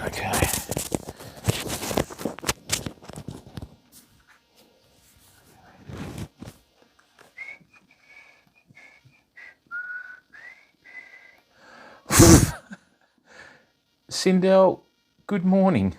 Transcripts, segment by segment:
Okay. Sindel, good morning.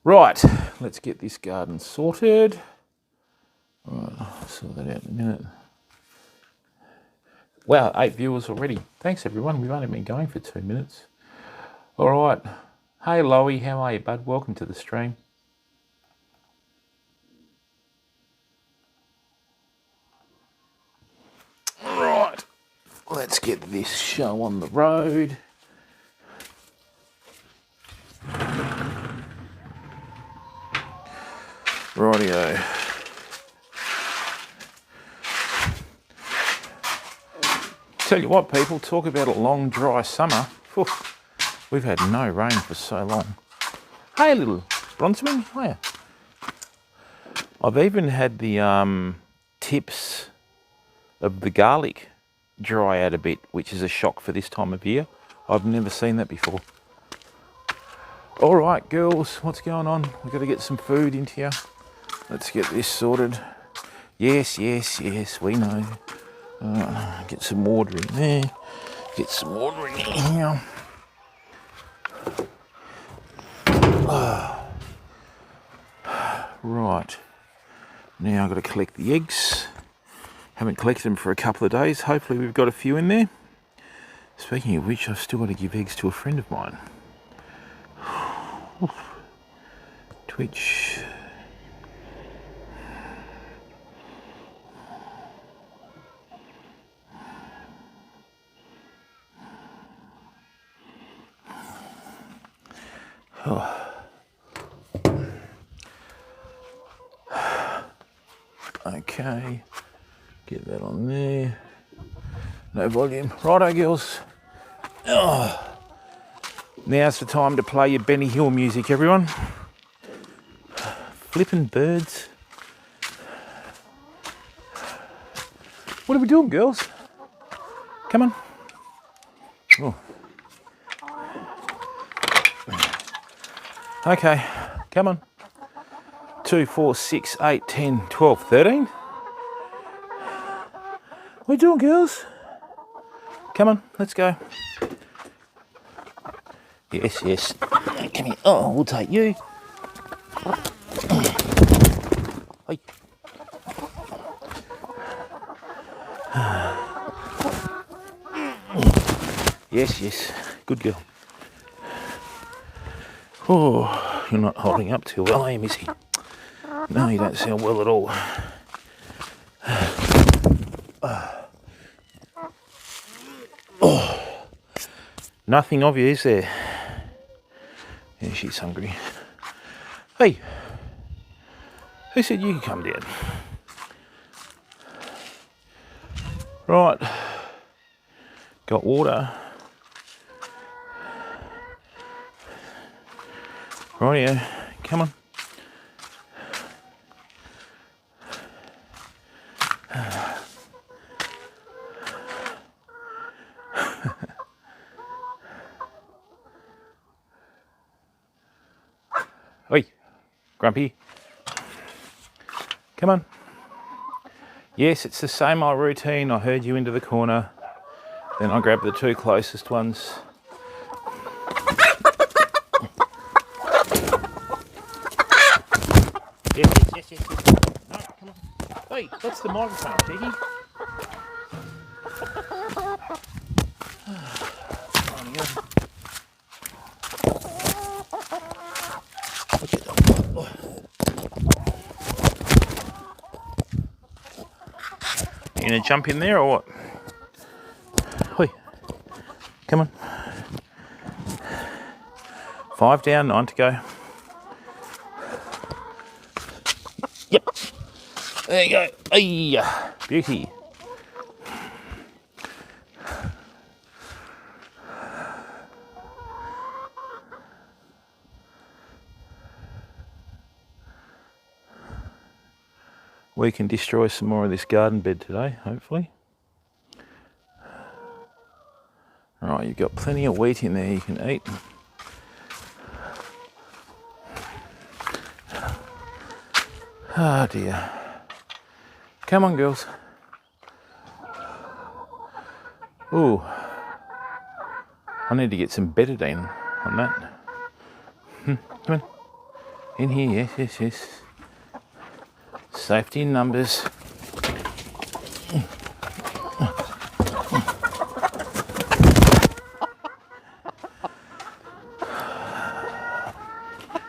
Right, let's get this garden sorted. Right, I'll sort that out in a minute. Wow, 8 viewers already. Thanks everyone, we've only been going for 2 minutes. All right. Hey Loey, how are you, bud? Welcome to the stream. Right, let's get this show on the road. Rightio. Tell you what, people, talk about a long, dry summer. Whew, we've had no rain for so long. Hey, little Bronzewing, hiya. I've even had the tips of the garlic dry out a bit, which is a shock for this time of year. I've never seen that before. All right, girls, what's going on? We've got to get some food into here. Let's get this sorted. Yes, we know. Get some water in there. Get some water in here. Right. Now I've got to collect the eggs. Haven't collected them for a couple of days. Hopefully we've got a few in there. Speaking of which, I've still got to give eggs to a friend of mine. Twitch. Okay, get that on there. No volume. Righto, girls. Now's the time to play your Benny Hill music, everyone. Flippin' birds. What are we doing, girls? Come on. Oh. Okay, come on. 2, 4, 6, 8, 10, 12, 13. What are you doing, girls? Come on, let's go. Yes. Come here. Oh, we'll take you. Hey. Yes. Good girl. Oh, you're not holding up too well, are you, Missy? No, you don't sound well at all. Oh, nothing of you, is there? Yeah, she's hungry. Hey, who said you could come down? Right, got water. Rightio, come on. Oi, Grumpy. Come on. Yes, it's the same old routine. I herd you into the corner. Then I grab the 2 closest ones. Yes. No, come on. Hey, that's the microphone, Piggy. You gonna jump in there or what? Hoi. Come on. 5 down, 9 to go. Yep. There you go. Ay, beauty. We can destroy some more of this garden bed today, hopefully. Alright, you've got plenty of wheat in there you can eat. Oh dear. Come on, girls. Ooh. I need to get some betadine on that. Come on. In here, yes. Safety in numbers.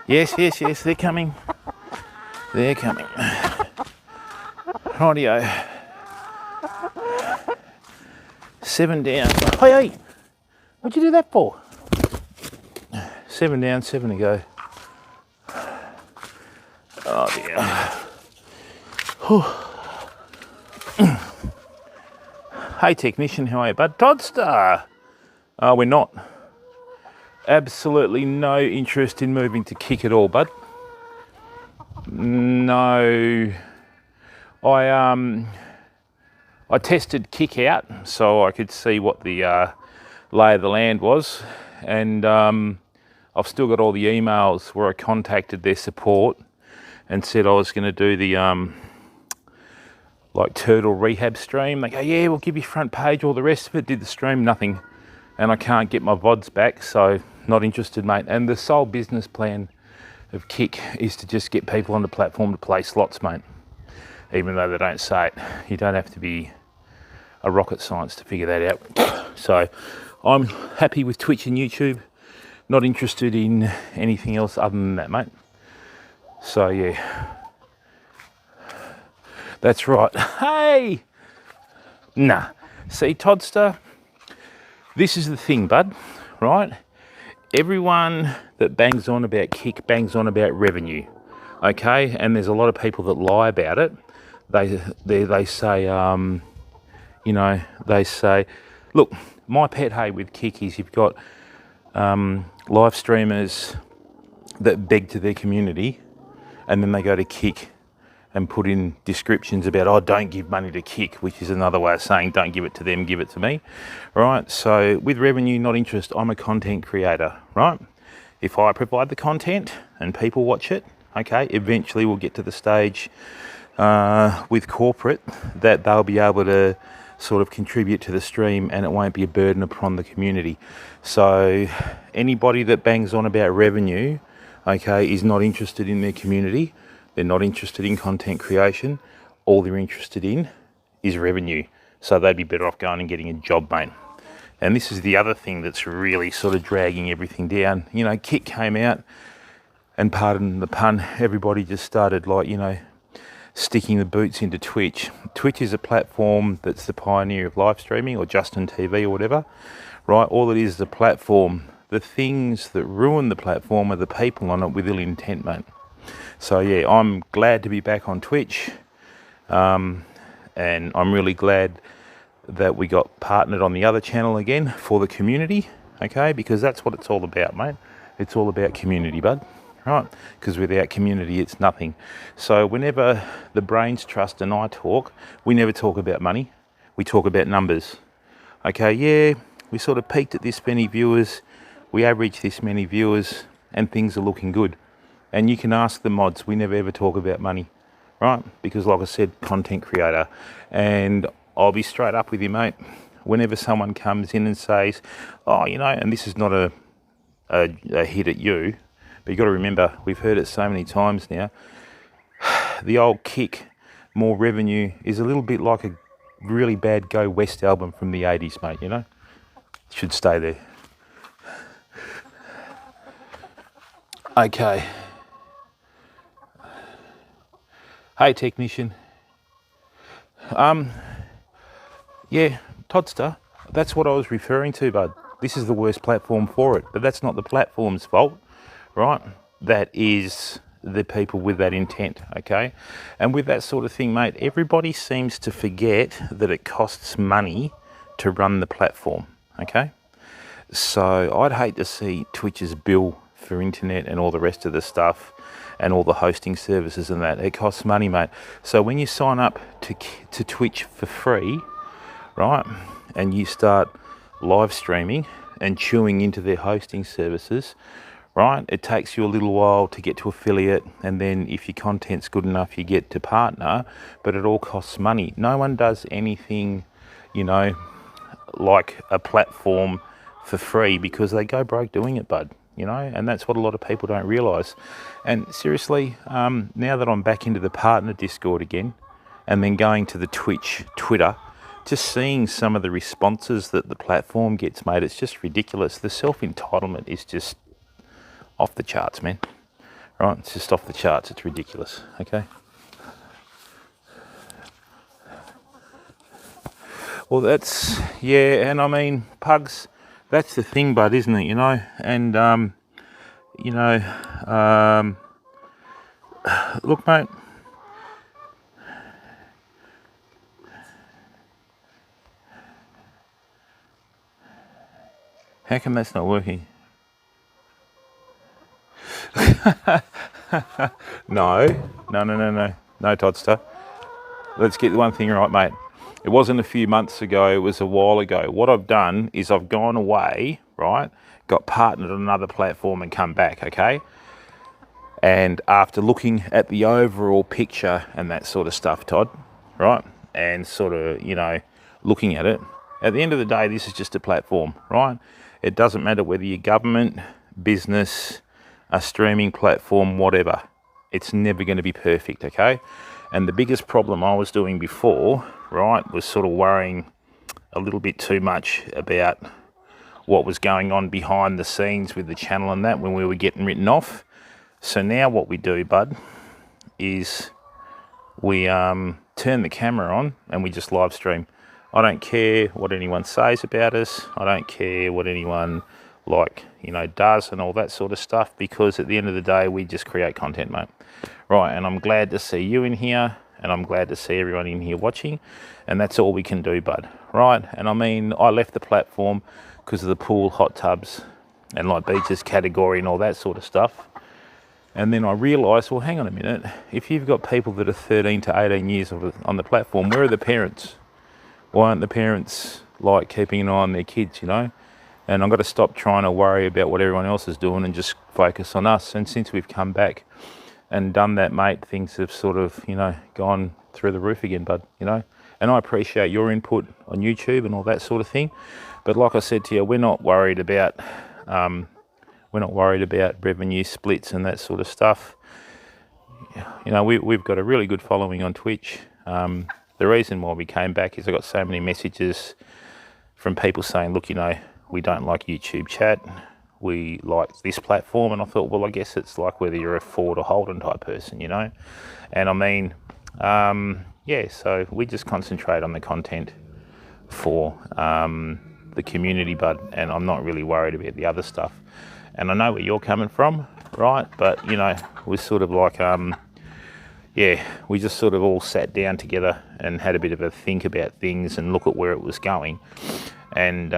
Yes, they're coming. They're coming. Rightio. 7 down. Hey! What'd you do that for? 7 down, 7 to go. Oh dear. Hey technician, how are you, bud? Todster! Oh, we're not. Absolutely no interest in moving to Kick at all, bud. No. I tested Kick out so I could see what the lay of the land was, and I've still got all the emails where I contacted their support and said I was going to do the like turtle rehab stream. They go, yeah, we'll give you front page, all the rest of it. Did the stream, nothing, and I can't get my VODs back, so not interested, mate. And the sole business plan of Kick is to just get people on the platform to play slots, mate. Even though they don't say it, you don't have to be a rocket science to figure that out. So I'm happy with Twitch and YouTube, not interested in anything else other than that, mate. So yeah, that's right. Hey, nah, see, Toddster, this is the thing, bud, right? Everyone that bangs on about Kick bangs on about revenue, okay? And there's a lot of people that lie about it. They say, you know, they say, look, my pet hate with Kick is you've got live streamers that beg to their community, and then they go to Kick and put in descriptions about, oh, don't give money to Kick, which is another way of saying don't give it to them, give it to me, right? So with revenue, not interest, I'm a content creator, right? If I provide the content and people watch it, okay, eventually we'll get to the stage with corporate that they'll be able to sort of contribute to the stream and it won't be a burden upon the community. So anybody that bangs on about revenue, okay, is not interested in their community. They're not interested in content creation. All they're interested in is revenue. So they'd be better off going and getting a job, mate. And this is the other thing that's really sort of dragging everything down. You know, Kick came out, and pardon the pun, everybody just started, like, you know, sticking the boots into Twitch. Twitch is a platform that's the pioneer of live streaming, or Justin TV or whatever, right? All it is a platform. The things that ruin the platform are the people on it with ill intent, mate. So yeah, I'm glad to be back on Twitch, and I'm really glad that we got partnered on the other channel again for the community, okay? Because that's what it's all about, mate. It's all about community, bud, right? Because without community, it's nothing. So whenever the Brains Trust and I talk, we never talk about money. We talk about numbers, okay? Yeah, we sort of peaked at this many viewers. We average this many viewers, and things are looking good. And you can ask the mods, we never ever talk about money, right? Because like I said, content creator. And I'll be straight up with you, mate. Whenever someone comes in and says, oh, you know, and this is not a hit at you, but you got to remember, we've heard it so many times now, the old Kick, more revenue, is a little bit like a really bad Go West album from the 80s, mate, you know? Should stay there. Okay. Hey, technician. Yeah, Toddster, that's what I was referring to, bud. This is the worst platform for it, but that's not the platform's fault, right? That is the people with that intent, okay? And with that sort of thing, mate, everybody seems to forget that it costs money to run the platform, okay? So I'd hate to see Twitch's bill for internet and all the rest of the stuff and all the hosting services and that. It costs money, mate. So when you sign up to Twitch for free, right, and you start live streaming and chewing into their hosting services, right, it takes you a little while to get to affiliate, and then if your content's good enough, you get to partner, but it all costs money. No one does anything, you know, like a platform for free because they go broke doing it, bud, you know, and that's what a lot of people don't realise. And seriously, now that I'm back into the partner Discord again, and then going to the Twitter, just seeing some of the responses that the platform gets, mate, it's just ridiculous. The self-entitlement is just off the charts, man. Right, it's just off the charts. It's ridiculous, okay? Well, that's, yeah, and I mean, pugs, that's the thing, bud, isn't it, you know? And, you know, look, mate, how come that's not working? No, Toddster. Let's get the one thing right, mate. It wasn't a few months ago, it was a while ago. What I've done is I've gone away, right, got partnered on another platform and come back, okay? And after looking at the overall picture and that sort of stuff, Todd, right, and sort of, you know, looking at it, at the end of the day, this is just a platform, right? It doesn't matter whether you're government, business, a streaming platform, whatever. It's never going to be perfect, okay? And the biggest problem I was doing before, right, was sort of worrying a little bit too much about what was going on behind the scenes with the channel and that when we were getting written off. So now what we do, bud, is we turn the camera on and we just live stream. I don't care what anyone says about us. I don't care what anyone, like, you know, does and all that sort of stuff, because at the end of the day, we just create content, mate. Right, and I'm glad to see you in here, and I'm glad to see everyone in here watching, and that's all we can do, bud. Right, and I mean, I left the platform because of the pool, hot tubs, and like beaches category and all that sort of stuff. And then I realised, well, hang on a minute, if you've got people that are 13 to 18 years on the platform, where are the parents? Why aren't the parents, like, keeping an eye on their kids, you know? And I've got to stop trying to worry about what everyone else is doing and just focus on us. And since we've come back and done that, mate, things have sort of, you know, gone through the roof again, bud, you know? And I appreciate your input on YouTube and all that sort of thing. But like I said to you, we're not worried about revenue splits and that sort of stuff. You know, we've got a really good following on Twitch. The reason why we came back is I got so many messages from people saying, look, you know, we don't like YouTube chat, we like this platform. And I thought, well, I guess it's like whether you're a Ford or Holden type person, you know. And I mean, yeah, so we just concentrate on the content for the community, bud, and I'm not really worried about the other stuff. And I know where you're coming from, right? But, you know, we're sort of like, yeah, we just sort of all sat down together and had a bit of a think about things and look at where it was going. And,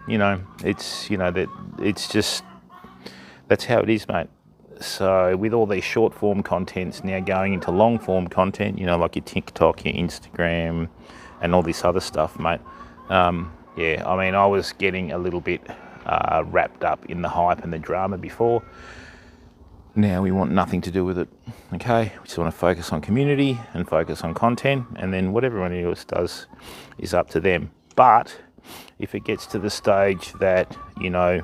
you know, it's, you know, that it's just, that's how it is, mate. So with all these short form contents now going into long form content, you know, like your TikTok, your Instagram and all this other stuff, mate. Yeah, I mean, I was getting a little bit wrapped up in the hype and the drama before. Now we want nothing to do with it, okay? We just want to focus on community and focus on content, and then what everyone else does is up to them. But if it gets to the stage that, you know,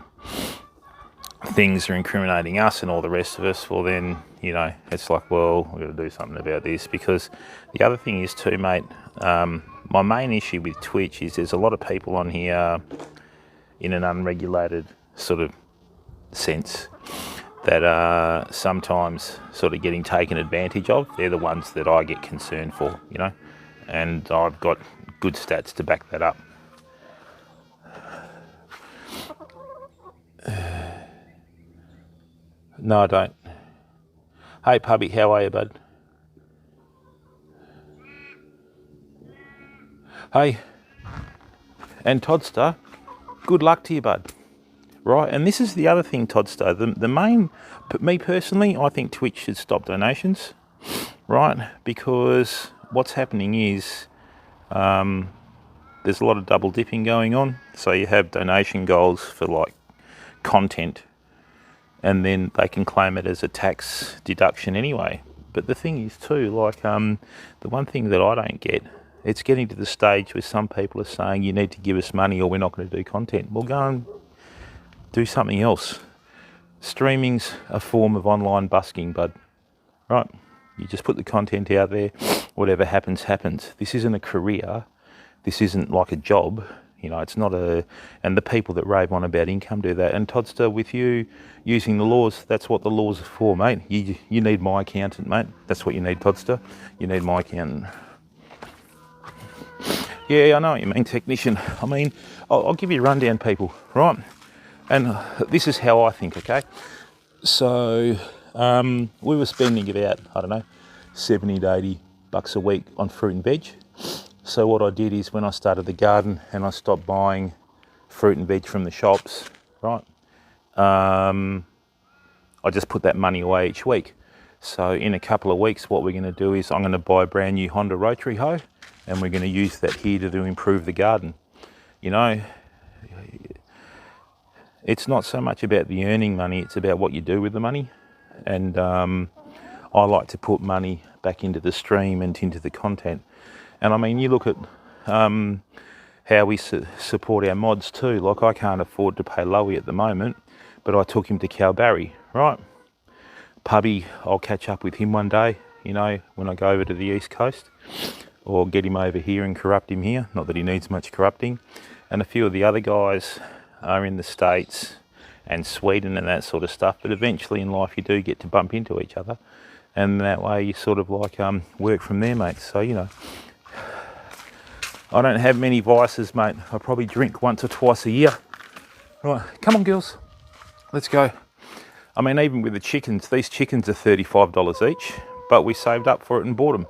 things are incriminating us and all the rest of us, well then, you know, it's like, well, we've got to do something about this. Because the other thing is too, mate, my main issue with Twitch is there's a lot of people on here in an unregulated sort of sense that are sometimes sort of getting taken advantage of. They're the ones that I get concerned for, you know. And I've got good stats to back that up. No, I don't. Hey, puppy, how are you, bud? Hey, and Toddster, good luck to you, bud. Right, and this is the other thing, Toddster. The main, me personally, I think Twitch should stop donations, right? Because what's happening is there's a lot of double dipping going on. So you have donation goals for like content, and then they can claim it as a tax deduction anyway. But the thing is too, like the one thing that I don't get, it's getting to the stage where some people are saying you need to give us money or we're not going to do content. Well, go and do something else. Streaming's a form of online busking, bud. Right? You just put the content out there. Whatever happens, happens. This isn't a career. This isn't like a job. You know, it's not a... And the people that rave on about income do that. And Toddster, with you using the laws, that's what the laws are for, mate. You need my accountant, mate. That's what you need, Toddster. You need my accountant. Yeah, I know what you mean, technician. I mean, I'll give you a rundown, people, right? And this is how I think, okay? So we were spending about, I don't know, 70 to 80 bucks a week on fruit and veg. So what I did is when I started the garden and I stopped buying fruit and veg from the shops, right? I just put that money away each week. So in a couple of weeks, what we're going to do is I'm going to buy a brand new Honda rotary hoe, and we're going to use that here to improve the garden. You know, it's not so much about the earning money, it's about what you do with the money. And I like to put money back into the stream and into the content. And I mean, you look at how we support our mods too. Like, I can't afford to pay Lowy at the moment, but I took him to Kalbarri, right? Pubby, I'll catch up with him one day, you know, when I go over to the East Coast, or get him over here and corrupt him here. Not that he needs much corrupting. And a few of the other guys are in the States and Sweden and that sort of stuff. But eventually in life you do get to bump into each other. And that way you sort of like work from there, mate. So, you know, I don't have many vices, mate. I probably drink once or twice a year. Right, come on, girls. Let's go. I mean, even with the chickens, these chickens are $35 each, but we saved up for it and bought them.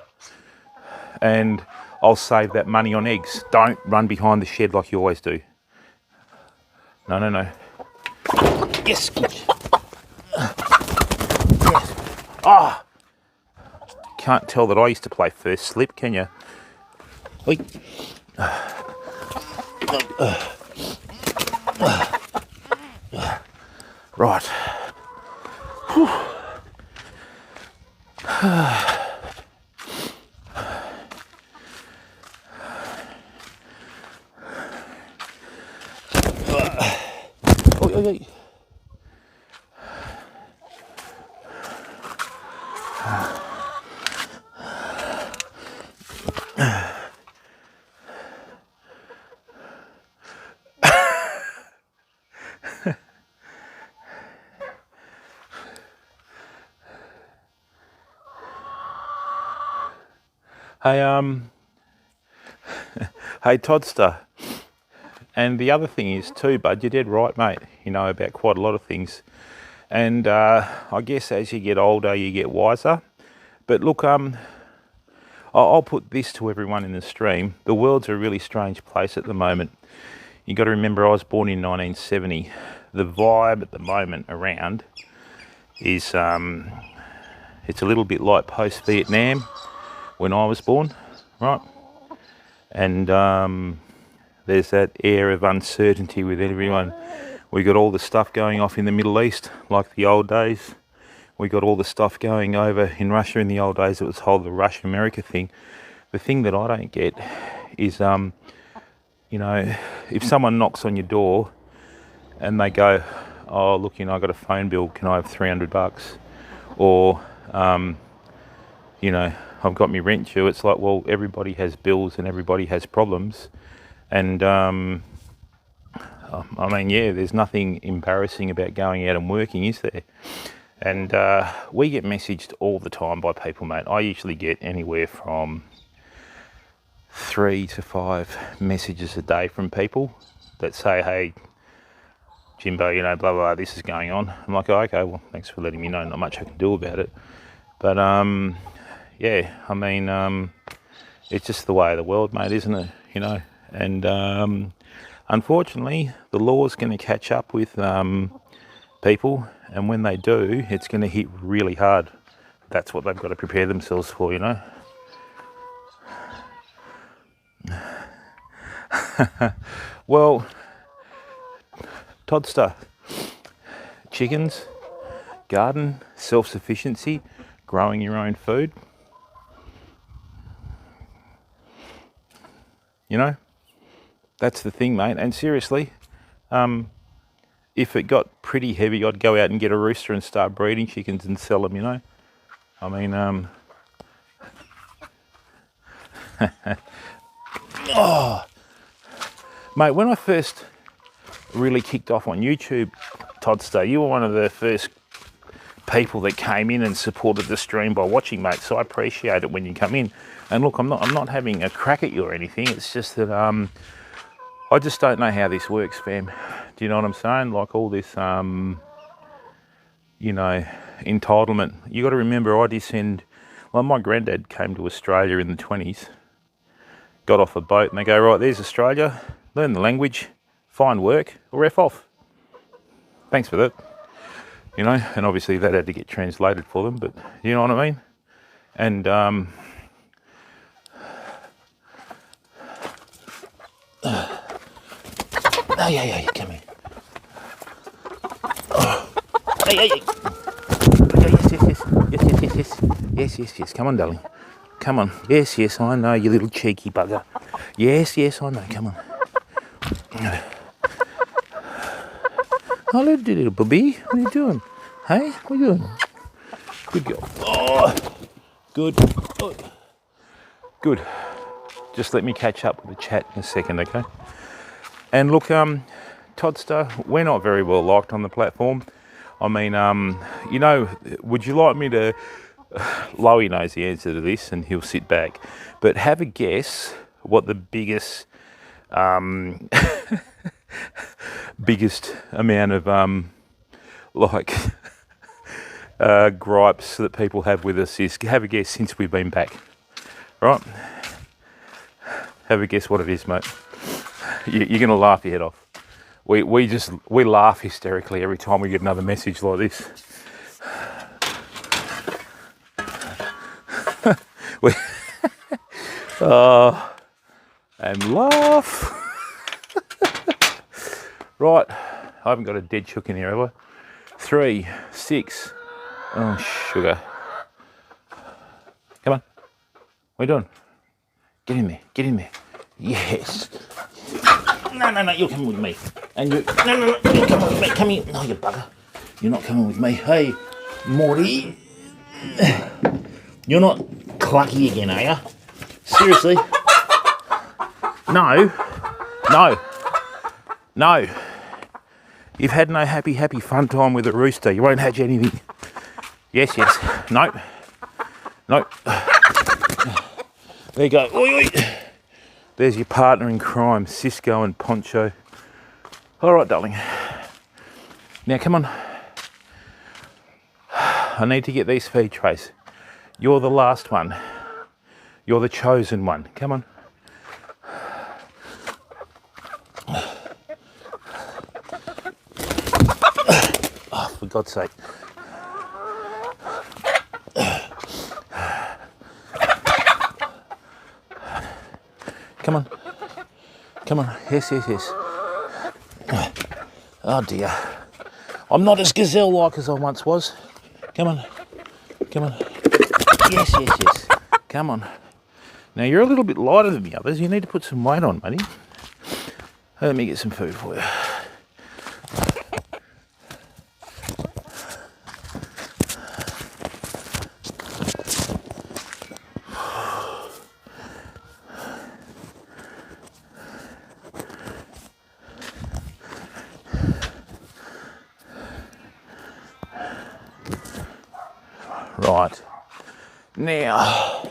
And I'll save that money on eggs. Don't run behind the shed like you always do. No, no, no. Yes. Yes. Ah! Can't tell that I used to play first slip, can you? Oi. Right. Whew. Oi. Hey, hey, Toddster. And the other thing is too, bud, you're dead right, mate, you know, about quite a lot of things. And I guess as you get older, you get wiser. But look, I'll put this to everyone in the stream. The world's a really strange place at the moment. You got to remember, I was born in 1970. The vibe at the moment around is, it's a little bit like post-Vietnam when I was born, right? And there's that air of uncertainty with everyone. We got all the stuff going off in the Middle East, like the old days. We got all the stuff going over in Russia in the old days. It was whole the Russia-America thing. The thing that I don't get is, you know, if someone knocks on your door and they go, oh, look, you know, I got a phone bill, can I have $300? Or, you know, I've got my rent due. It's like, well, everybody has bills and everybody has problems. And, I mean, yeah, there's nothing embarrassing about going out and working, is there? And we get messaged all the time by people, mate. I usually get anywhere from 3 to 5 messages a day from people that say, hey, Jimbo, you know, blah, blah, blah, this is going on. I'm like, oh, okay, well, thanks for letting me know. Not much I can do about it. But, yeah, I mean, it's just the way of the world, mate, isn't it? You know, and unfortunately, the law's going to catch up with people, and when they do, it's going to hit really hard. That's what they've got to prepare themselves for, you know. Well, Toddster, chickens, garden, self-sufficiency, growing your own food. You know, that's the thing, mate. And seriously, if it got pretty heavy, I'd go out and get a rooster and start breeding chickens and sell them, you know. I mean, oh, mate, when I first really kicked off on YouTube, Toddster, you were one of the first people that came in and supported the stream by watching, mate. So I appreciate it when you come in. And look, I'm not having a crack at you or anything. It's just that I just don't know how this works, fam. Do you know what I'm saying? Like all this, you know, entitlement. You got to remember, I descend. Well, my granddad came to Australia in the 20s, got off a boat, and they go, right, there's Australia. Learn the language, find work, or F off. Thanks for that. You know, and obviously that had to get translated for them, but you know what I mean? And oh, yeah, come here. Oh. Hey. Yes. Come on, darling. Come on. Yes, I know, you little cheeky bugger. Yes, I know. Come on. Oh, little booby. What are you doing? Hey, what are you doing? Good girl. Oh, good. Oh. Good. Just let me catch up with the chat in a second, okay? And look, Toddster, we're not very well liked on the platform. I mean, you know, would you like me to... Lowy knows the answer to this and he'll sit back. But have a guess what the biggest biggest amount of gripes that people have with us is. Have a guess since we've been back. Right? Have a guess what it is, mate. You're going to laugh your head off. We laugh hysterically every time we get another message like this. And laugh. Right, I haven't got a dead chook in here, have I? 3, 6. Oh, sugar. Come on. What are you doing? Get in there. Yes. No, you're coming with me. And you, no, you're coming with me. Come here. No, you bugger. You're not coming with me. Hey, Morty. You're not clucky again, are you? Seriously? No. You've had no happy fun time with a rooster. You won't hatch anything. Yes. Nope. There you go. Oi. There's your partner in crime, Cisco and Poncho. All right, darling. Now, come on. I need to get these feed trays. You're the last one. You're the chosen one. Come on. Oh, for God's sake. Come on. Yes. Oh dear. I'm not as gazelle-like as I once was. Come on. Yes. Come on. Now you're a little bit lighter than the others. You need to put some weight on, buddy. Let me get some food for you. Right. Now,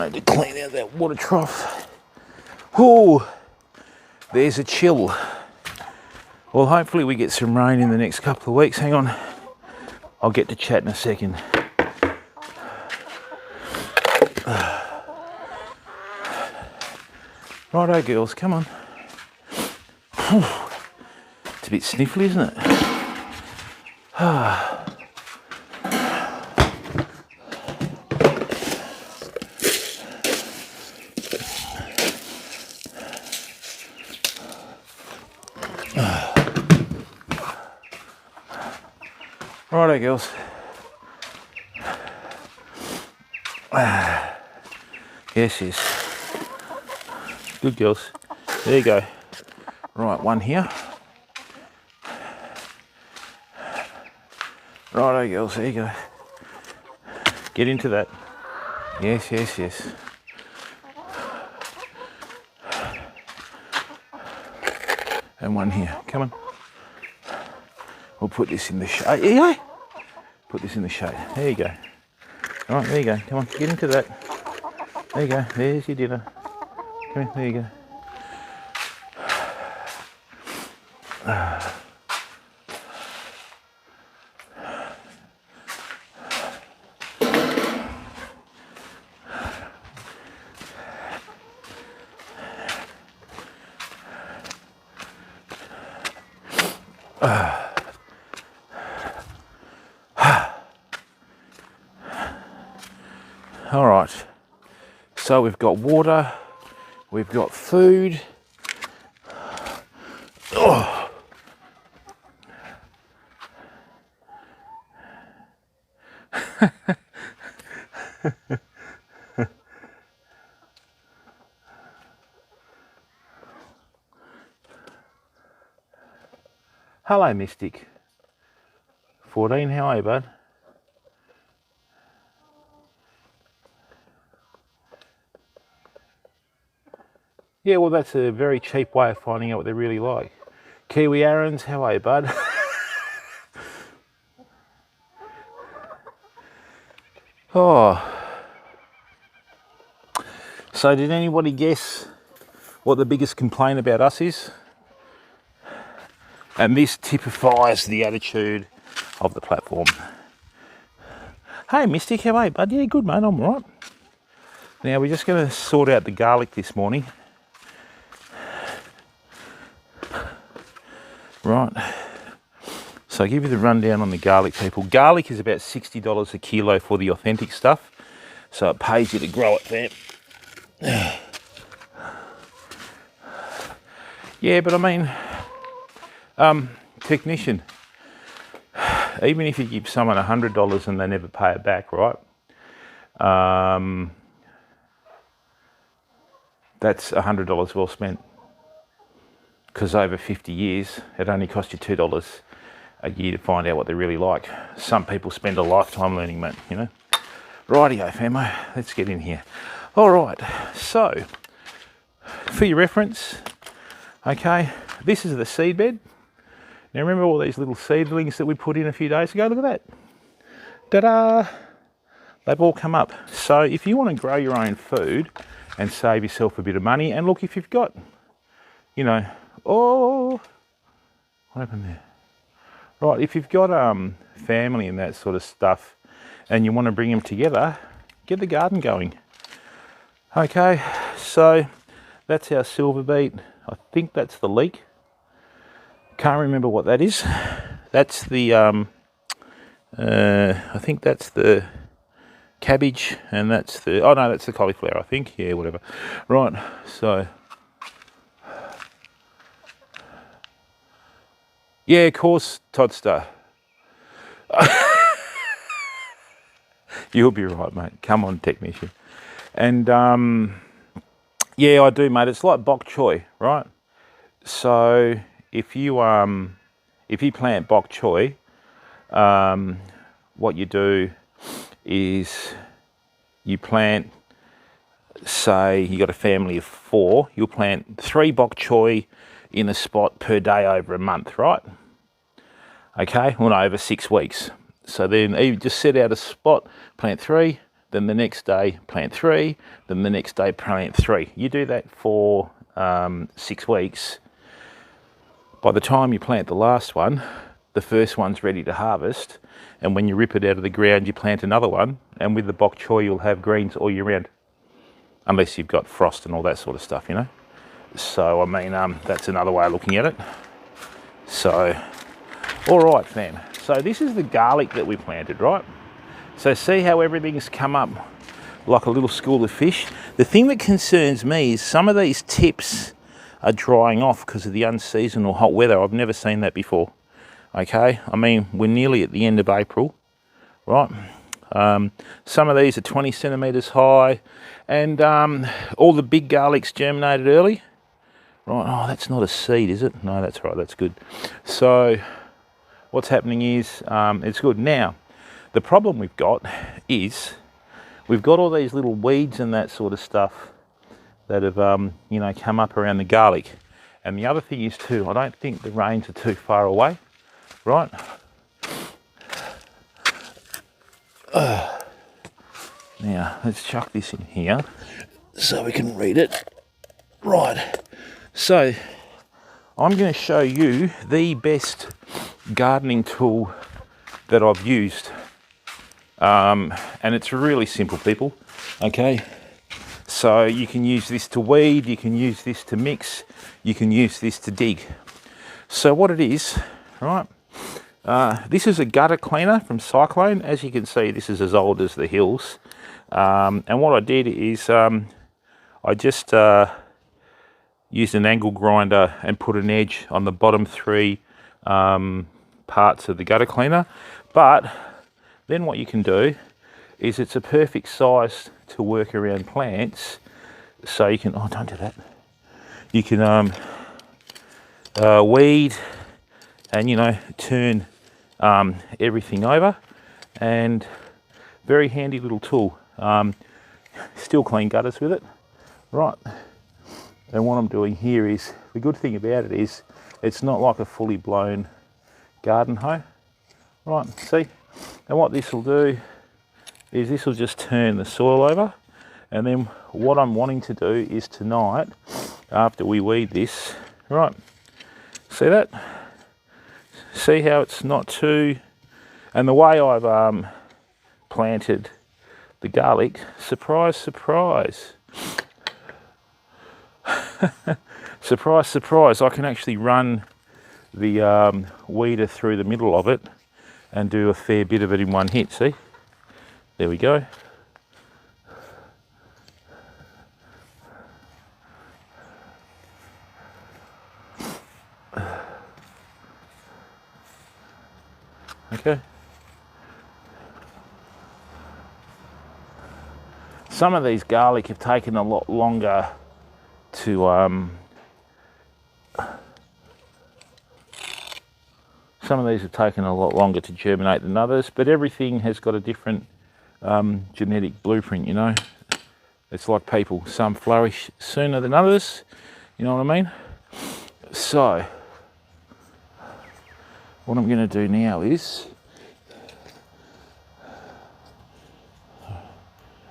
I need to clean out that water trough. Oh, there's a chill. Well, hopefully we get some rain in the next couple of weeks. Hang on, I'll get to chat in a second. Righto, girls, come on. It's a bit sniffly, isn't it? Righto, girls. Yes, yes. Good girls. There you go. Right, one here. Righto, girls, there you go. Get into that. Yes, yes, yes. And one here. Come on. We'll put this in the shade. Yeah. Put this in the shade. There you go. All right, there you go. Come on, get into that. There you go. There's your dinner. Come here. There you go. All right, so we've got water, we've got food. Oh. Hello, Mystic. 14, how are you, bud? Yeah, well, that's a very cheap way of finding out what they're really like. Kiwi Aaron's, how are you, bud? Oh. So did anybody guess what the biggest complaint about us is? And this typifies the attitude of the platform. Hey, Mystic, how are you, bud? Yeah, good, mate, I'm all right. Now, we're just going to sort out the garlic this morning. Right, so I'll give you the rundown on the garlic, people. Garlic is about $60 a kilo for the authentic stuff, so it pays you to grow it there. Yeah, but I mean, technician, even if you give someone $100 and they never pay it back, right? That's $100 well spent. Because over 50 years, it only cost you $2 a year to find out what they're really like. Some people spend a lifetime learning, mate, you know. Rightio, famo, let's get in here. All right, so for your reference, okay, this is the seed bed. Now remember all these little seedlings that we put in a few days ago? Look at that. Ta-da! They've all come up. So if you want to grow your own food and save yourself a bit of money, and look, if you've got, you know, oh, what happened there? Right, if you've got family and that sort of stuff and you want to bring them together, get the garden going. Okay, so that's our silver beet. I think that's the leek. Can't remember what that is. That's the, I think that's the cabbage, and that's the, oh no, that's the cauliflower, I think. Yeah, whatever. Right, so. Yeah, of course, Todster. You'll be right, mate. Come on, technician. And yeah, I do, mate. It's like bok choy, right? So if you plant bok choy, what you do is you plant, say you got a family of 4, you'll plant 3 bok choy in a spot per day over a month, right? Okay, well, no, over 6 weeks. So then you just set out a spot, plant 3, then the next day plant 3, then the next day plant 3. You do that for 6 weeks. By the time you plant the last one, the first one's ready to harvest, and when you rip it out of the ground, you plant another one, and with the bok choy, you'll have greens all year round, unless you've got frost and all that sort of stuff, you know. So I mean, that's another way of looking at it. So, all right, fam. So this is the garlic that we planted, right? So see how everything's come up like a little school of fish. The thing that concerns me is some of these tips are drying off because of the unseasonal hot weather. I've never seen that before. Okay, I mean, we're nearly at the end of April, right? Some of these are 20 centimetres high, and all the big garlics germinated early. Right, oh, that's not a seed, is it? No, that's right, that's good. So what's happening is, it's good. Now, the problem we've got is, we've got all these little weeds and that sort of stuff that have, you know, come up around the garlic. And the other thing is too, I don't think the rains are too far away, right? Now, let's chuck this in here so we can read it. Right, so I'm going to show you the best gardening tool that I've used. And it's really simple, people, okay? So you can use this to weed, you can use this to mix, you can use this to dig. So what it is, right, this is a gutter cleaner from Cyclone. As you can see, this is as old as the hills. And what I did is I just used an angle grinder and put an edge on the bottom 3 parts of the gutter cleaner. But then what you can do is it's a perfect size to work around plants. So you can, oh, don't do that. You can weed and, you know, turn everything over, and very handy little tool. Still clean gutters with it, right? And what I'm doing here is, the good thing about it is it's not like a fully blown garden hoe, right? See? And what this will do is this will just turn the soil over. And then what I'm wanting to do is tonight, after we weed this, right, see that? See how it's not too, and the way I've planted the garlic, surprise, surprise. Surprise, surprise, I can actually run the weeder through the middle of it and do a fair bit of it in one hit, see? There we go. Okay. Some of these garlic have taken a lot longer to some of these have taken a lot longer to germinate than others, but everything has got a different genetic blueprint, you know. It's like people, some flourish sooner than others, you know what I mean? So what I'm going to do now is,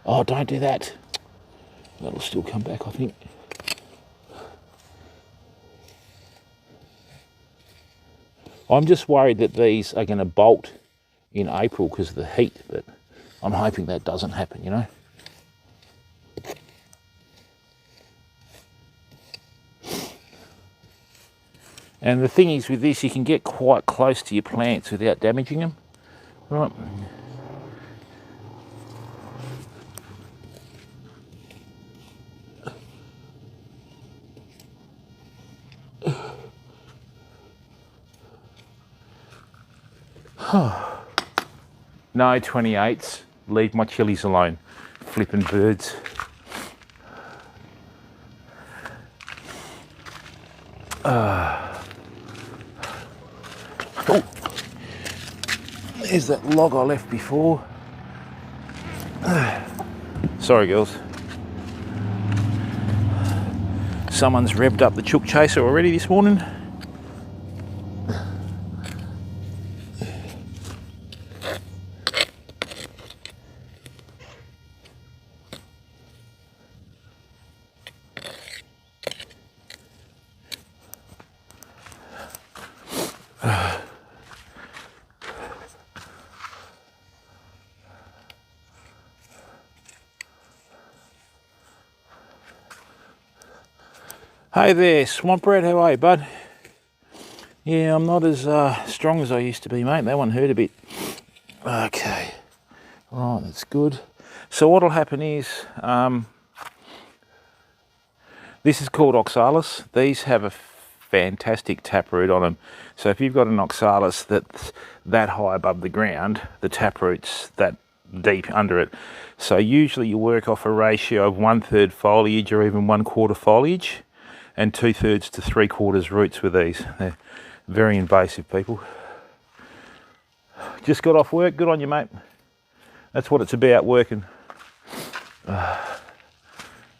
oh, don't do that. That'll still come back, I think. I'm just worried that these are going to bolt in April because of the heat, but I'm hoping that doesn't happen, you know. And the thing is with this, you can get quite close to your plants without damaging them, right? No 28s, leave my chilies alone, flipping birds. Oh, there's that log I left before. Sorry girls. Someone's revved up the chook chaser already this morning. Hey there, Swamp Rat, how are you, bud? Yeah, I'm not as strong as I used to be, mate. That one hurt a bit. Okay, right, that's good. So what'll happen is, this is called oxalis. These have a fantastic taproot on them. So if you've got an oxalis that's that high above the ground, the taproot's that deep under it. So usually you work off a ratio of 1/3 foliage or even 1/4 foliage, and 2/3 to 3/4 roots with these. They're very invasive, people. Just got off work, good on you, mate. That's what it's about, working.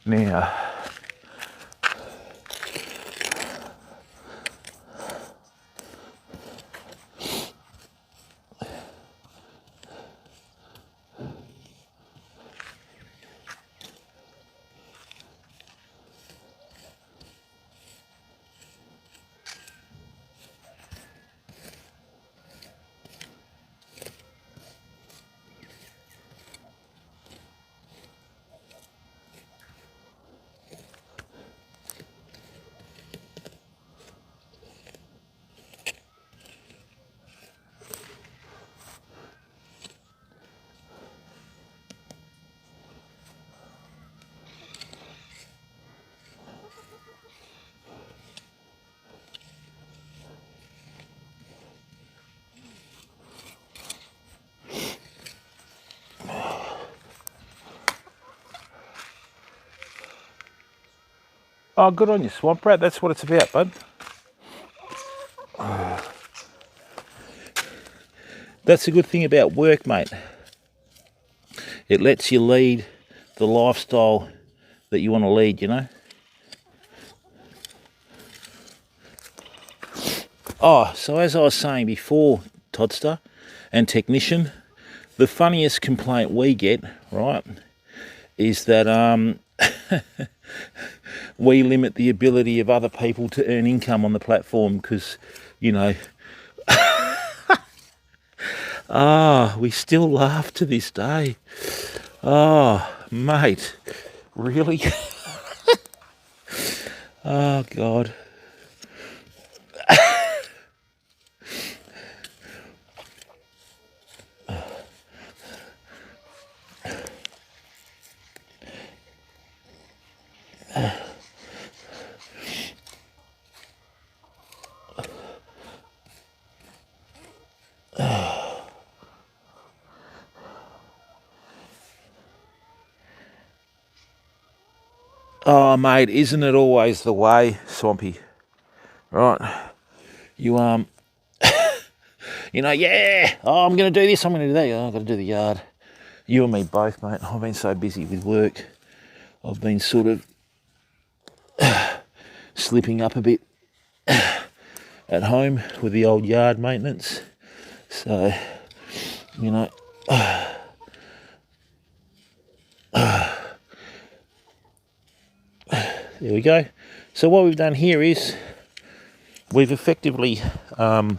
Now, oh, good on you, Swamp Rat. That's what it's about, bud. That's the good thing about work, mate. It lets you lead the lifestyle that you want to lead, you know. Oh, so as I was saying before, Toddster and Technician, the funniest complaint we get, right, is that we limit the ability of other people to earn income on the platform because, you know, we still laugh to this day. Oh, mate, really? Oh, God. Oh, mate, isn't it always the way, Swampy? Right? You, you know, yeah, oh, I'm going to do this, I'm going to do that. Oh, I've got to do the yard. You and me both, mate. I've been so busy with work. I've been sort of slipping up a bit at home with the old yard maintenance. So, you know, there we go. So what we've done here is we've effectively turned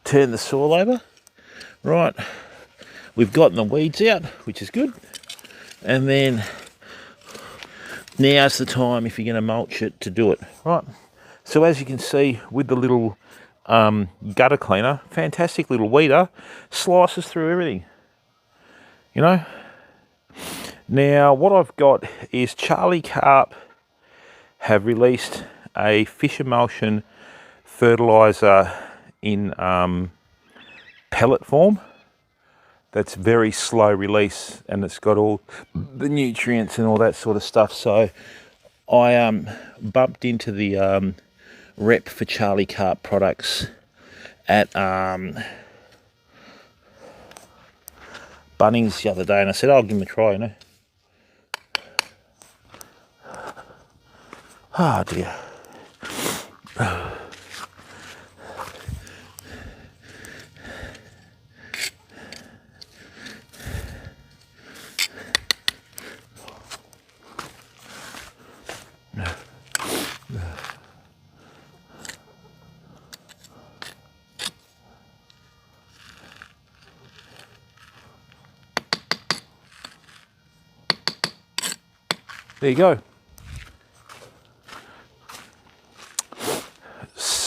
the soil over. Right, we've gotten the weeds out, which is good. And then now's the time, if you're going to mulch it, to do it. Right, so as you can see with the little gutter cleaner, fantastic little weeder, slices through everything, you know. Now what I've got is Charlie Carp have released a fish emulsion fertilizer in pellet form that's very slow release, and it's got all the nutrients and all that sort of stuff. So I bumped into the rep for Charlie Carp products at Bunnings the other day, and I said, I'll give them a try, you know. Oh dear. There you go.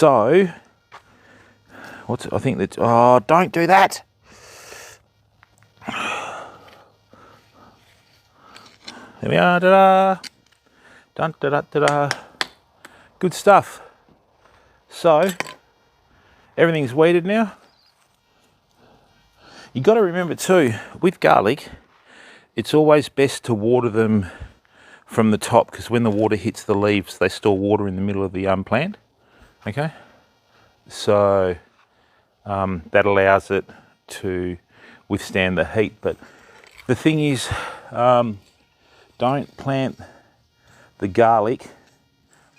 So, I think that, oh, don't do that. There we are, da-da. Dun, da, da, da, da. Good stuff. So, everything's weeded now. You got to remember too, with garlic, it's always best to water them from the top, because when the water hits the leaves, they store water in the middle of the plant. Okay, so that allows it to withstand the heat. But the thing is, don't plant the garlic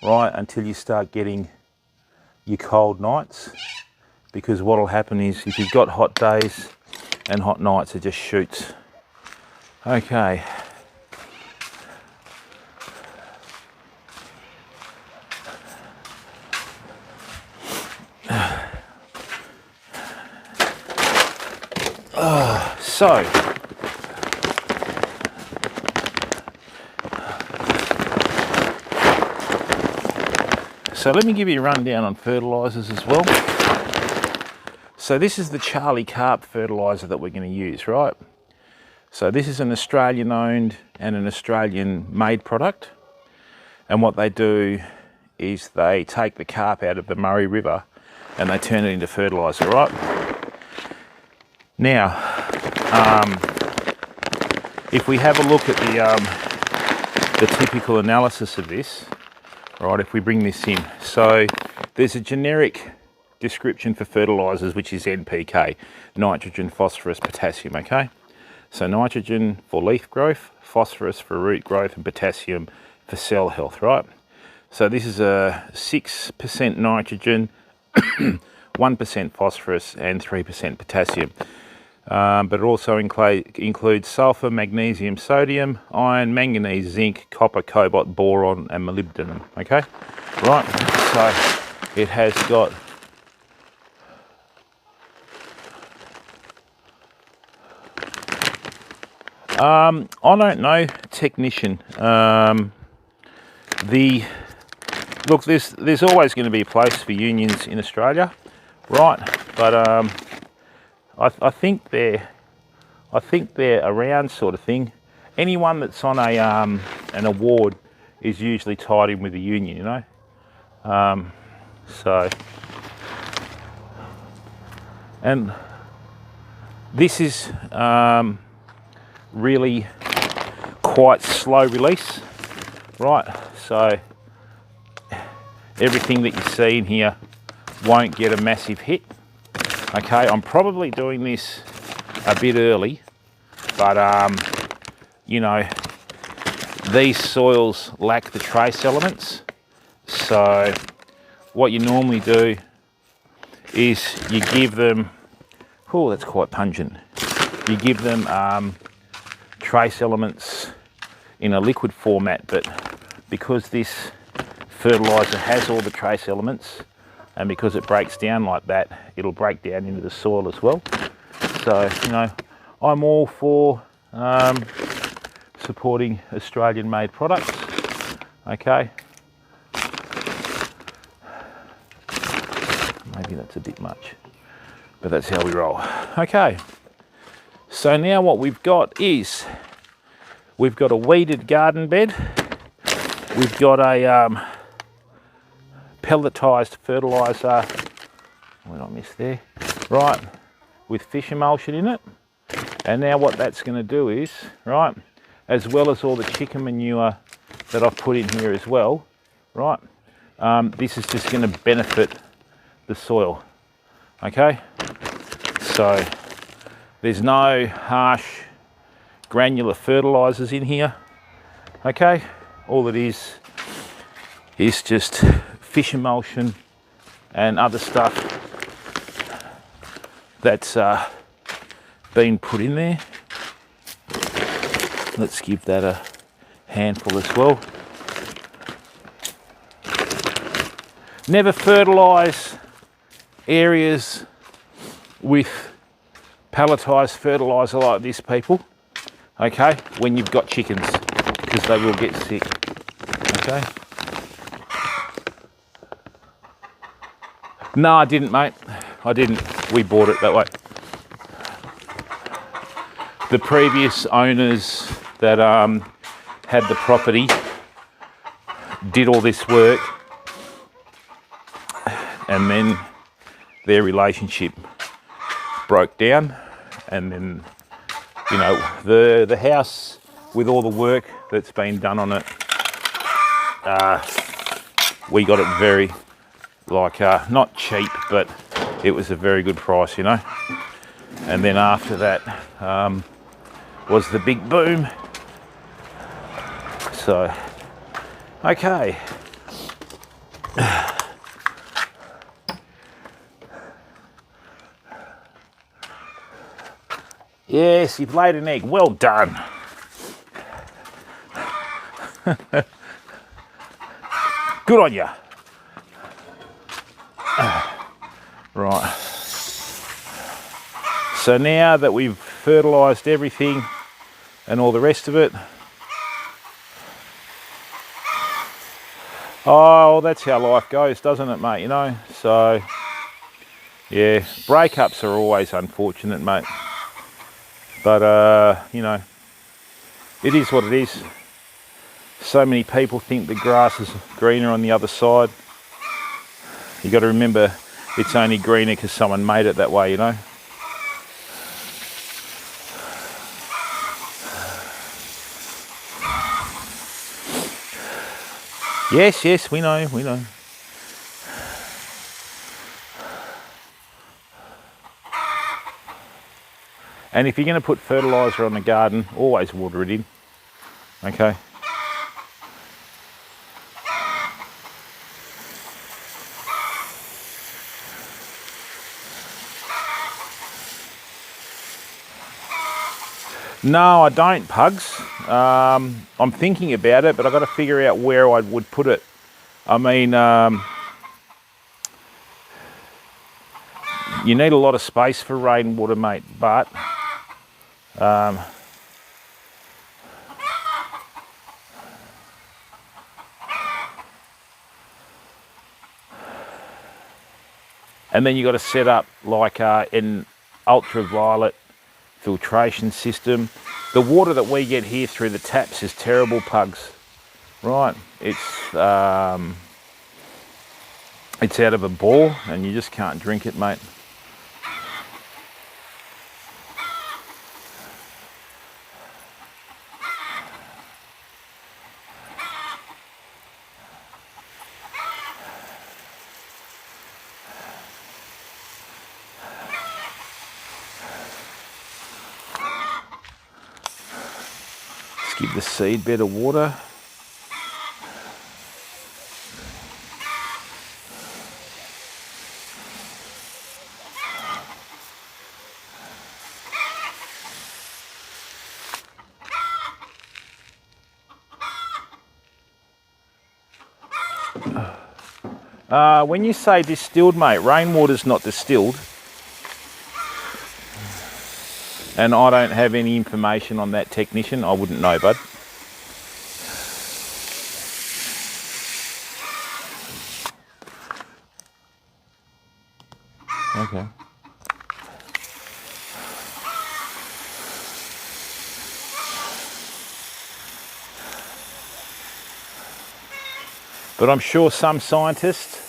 right until you start getting your cold nights, because what will happen is if you've got hot days and hot nights, it just shoots. Okay. So let me give you a rundown on fertilisers as well. So this is the Charlie Carp fertiliser that we're going to use, right? So this is an Australian owned and an Australian made product. And what they do is they take the carp out of the Murray River and they turn it into fertiliser, right? Now, if we have a look at the typical analysis of this, right, if we bring this in, so there's a generic description for fertilisers, which is NPK, nitrogen, phosphorus, potassium, okay? So nitrogen for leaf growth, phosphorus for root growth, and potassium for cell health, right? So this is a 6% nitrogen, 1% phosphorus, and 3% potassium. But it also includes sulfur, magnesium, sodium, iron, manganese, zinc, copper, cobalt, boron, and molybdenum. Okay, right. So it has got I don't know, technician. Look, there's always going to be a place for unions in Australia, right? But I think they're around, sort of thing. Anyone that's on an award is usually tied in with the union, you know. So, and this is really quite slow release, right? So everything that you see in here won't get a massive hit. Okay, I'm probably doing this a bit early, but you know, these soils lack the trace elements. So what you normally do is you give them, oh, that's quite pungent. You give them trace elements in a liquid format, but because this fertiliser has all the trace elements, and because it breaks down like that, it'll break down into the soil as well. So, you know, I'm all for supporting Australian made products, okay? Maybe that's a bit much, but that's how we roll. Okay, so now what we've got is, we've got a weeded garden bed, we've got a pelletized fertiliser, what did I miss there? Right, with fish emulsion in it. And now what that's going to do is, right, as well as all the chicken manure that I've put in here as well, right, this is just going to benefit the soil, okay? So there's no harsh granular fertilisers in here, okay? All it is just fish emulsion and other stuff that's been put in there. Let's give that a handful as well. Never fertilise areas with pelletised fertiliser like this, people, okay, when you've got chickens, because they will get sick, okay? No, I didn't, mate. I didn't. We bought it that way. The previous owners that had the property did all this work, and then their relationship broke down, and then, you know, the house with all the work that's been done on it, we got it very, like, not cheap, but it was a very good price, you know. And then after that was the big boom. So, okay. Yes, you've laid an egg. Well done. Good on you. Right. So now that we've fertilised everything and all the rest of it, oh, that's how life goes, doesn't it, mate? You know, so yeah, breakups are always unfortunate, mate. But you know, it is what it is. So many people think the grass is greener on the other side. You got to remember, it's only greener because someone made it that way, you know. Yes, yes, we know, we know. And if you're going to put fertiliser on the garden, always water it in, okay? No, I don't, Pugs. I'm thinking about it, but I've got to figure out where I would put it. I mean, you need a lot of space for rainwater, mate, but and then you got to set up like an ultraviolet filtration system. The water that we get here through the taps is terrible, Pugs. Right, it's out of a bore and you just can't drink it, mate. Let's give the seed bed of water. When you say distilled, mate, rainwater's not distilled. And I don't have any information on that technician. I wouldn't know, bud. Okay. But I'm sure some scientist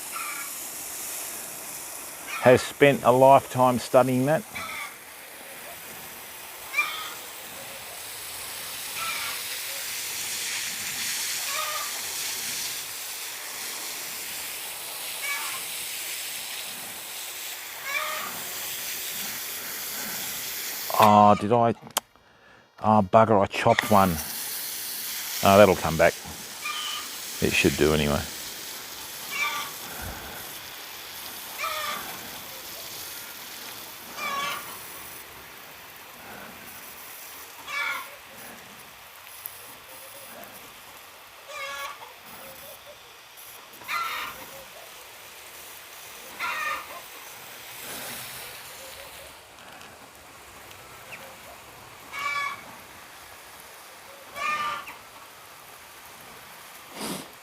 has spent a lifetime studying that. Oh, did I? Oh, bugger, I chopped one. Oh, that'll come back. It should do anyway.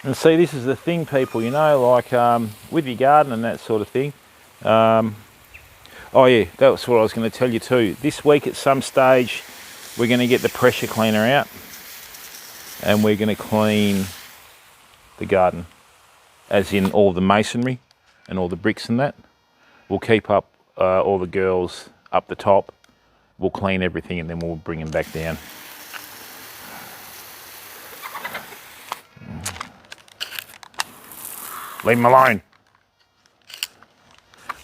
And see, this is the thing, people, you know, like with your garden and that sort of thing, Oh yeah, that was what I was going to tell you too. This week at some stage, we're going to get the pressure cleaner out and we're going to clean the garden, as in all the masonry and all the bricks and that. We'll keep up all the girls up the top. We'll clean everything and then we'll bring them back down. Leave them alone.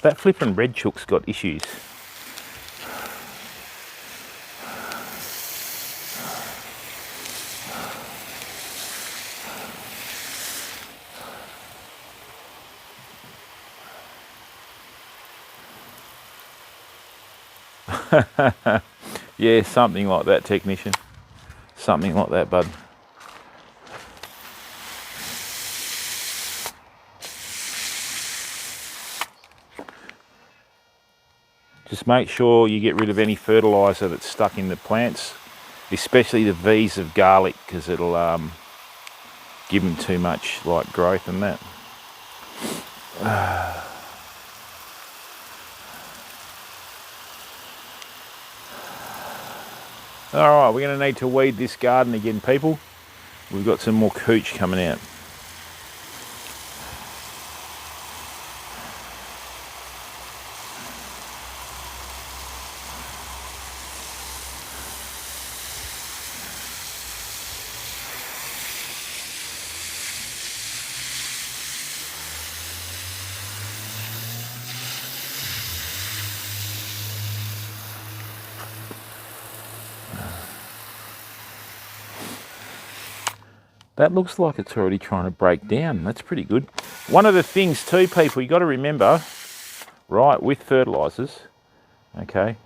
That flippin' red chook's got issues. Yeah, something like that, technician. Something like that, bud. Just make sure you get rid of any fertiliser that's stuck in the plants, especially the V's of garlic, because it'll give them too much like growth and that. Alright, we're going to need to weed this garden again, people. We've got some more cooch coming out. That looks like it's already trying to break down. That's pretty good. One of the things too, people, you got to remember, right, with fertilisers, okay,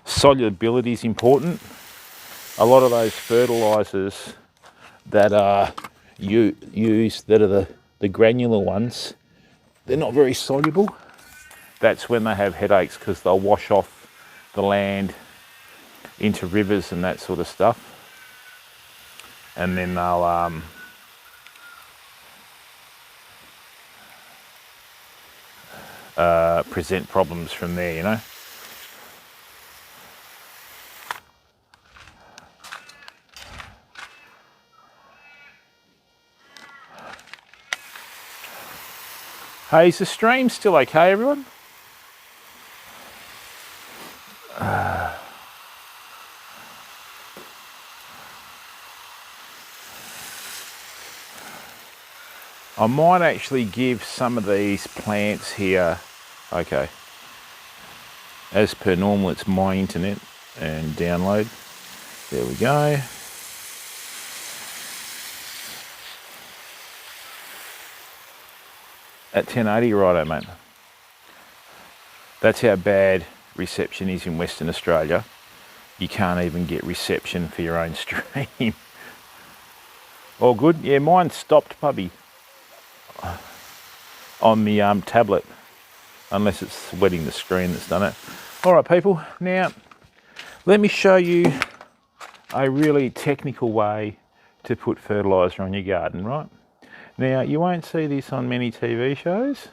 solubility is important. A lot of those fertilisers that are used, that are the granular ones, they're not very soluble. That's when they have headaches, because they'll wash off the land into rivers and that sort of stuff. And then they'll present problems from there, you know. Hey, is the stream still okay, everyone? I might actually give some of these plants here, okay, as per normal, it's my internet and download. There we go. At 1080, righto, mate. That's how bad reception is in Western Australia. You can't even get reception for your own stream. All good? Yeah, mine stopped, puppy, on the tablet, unless it's wetting the screen that's done it. All right, people, now let me show you a really technical way to put fertiliser on your garden, right? Now, you won't see this on many TV shows,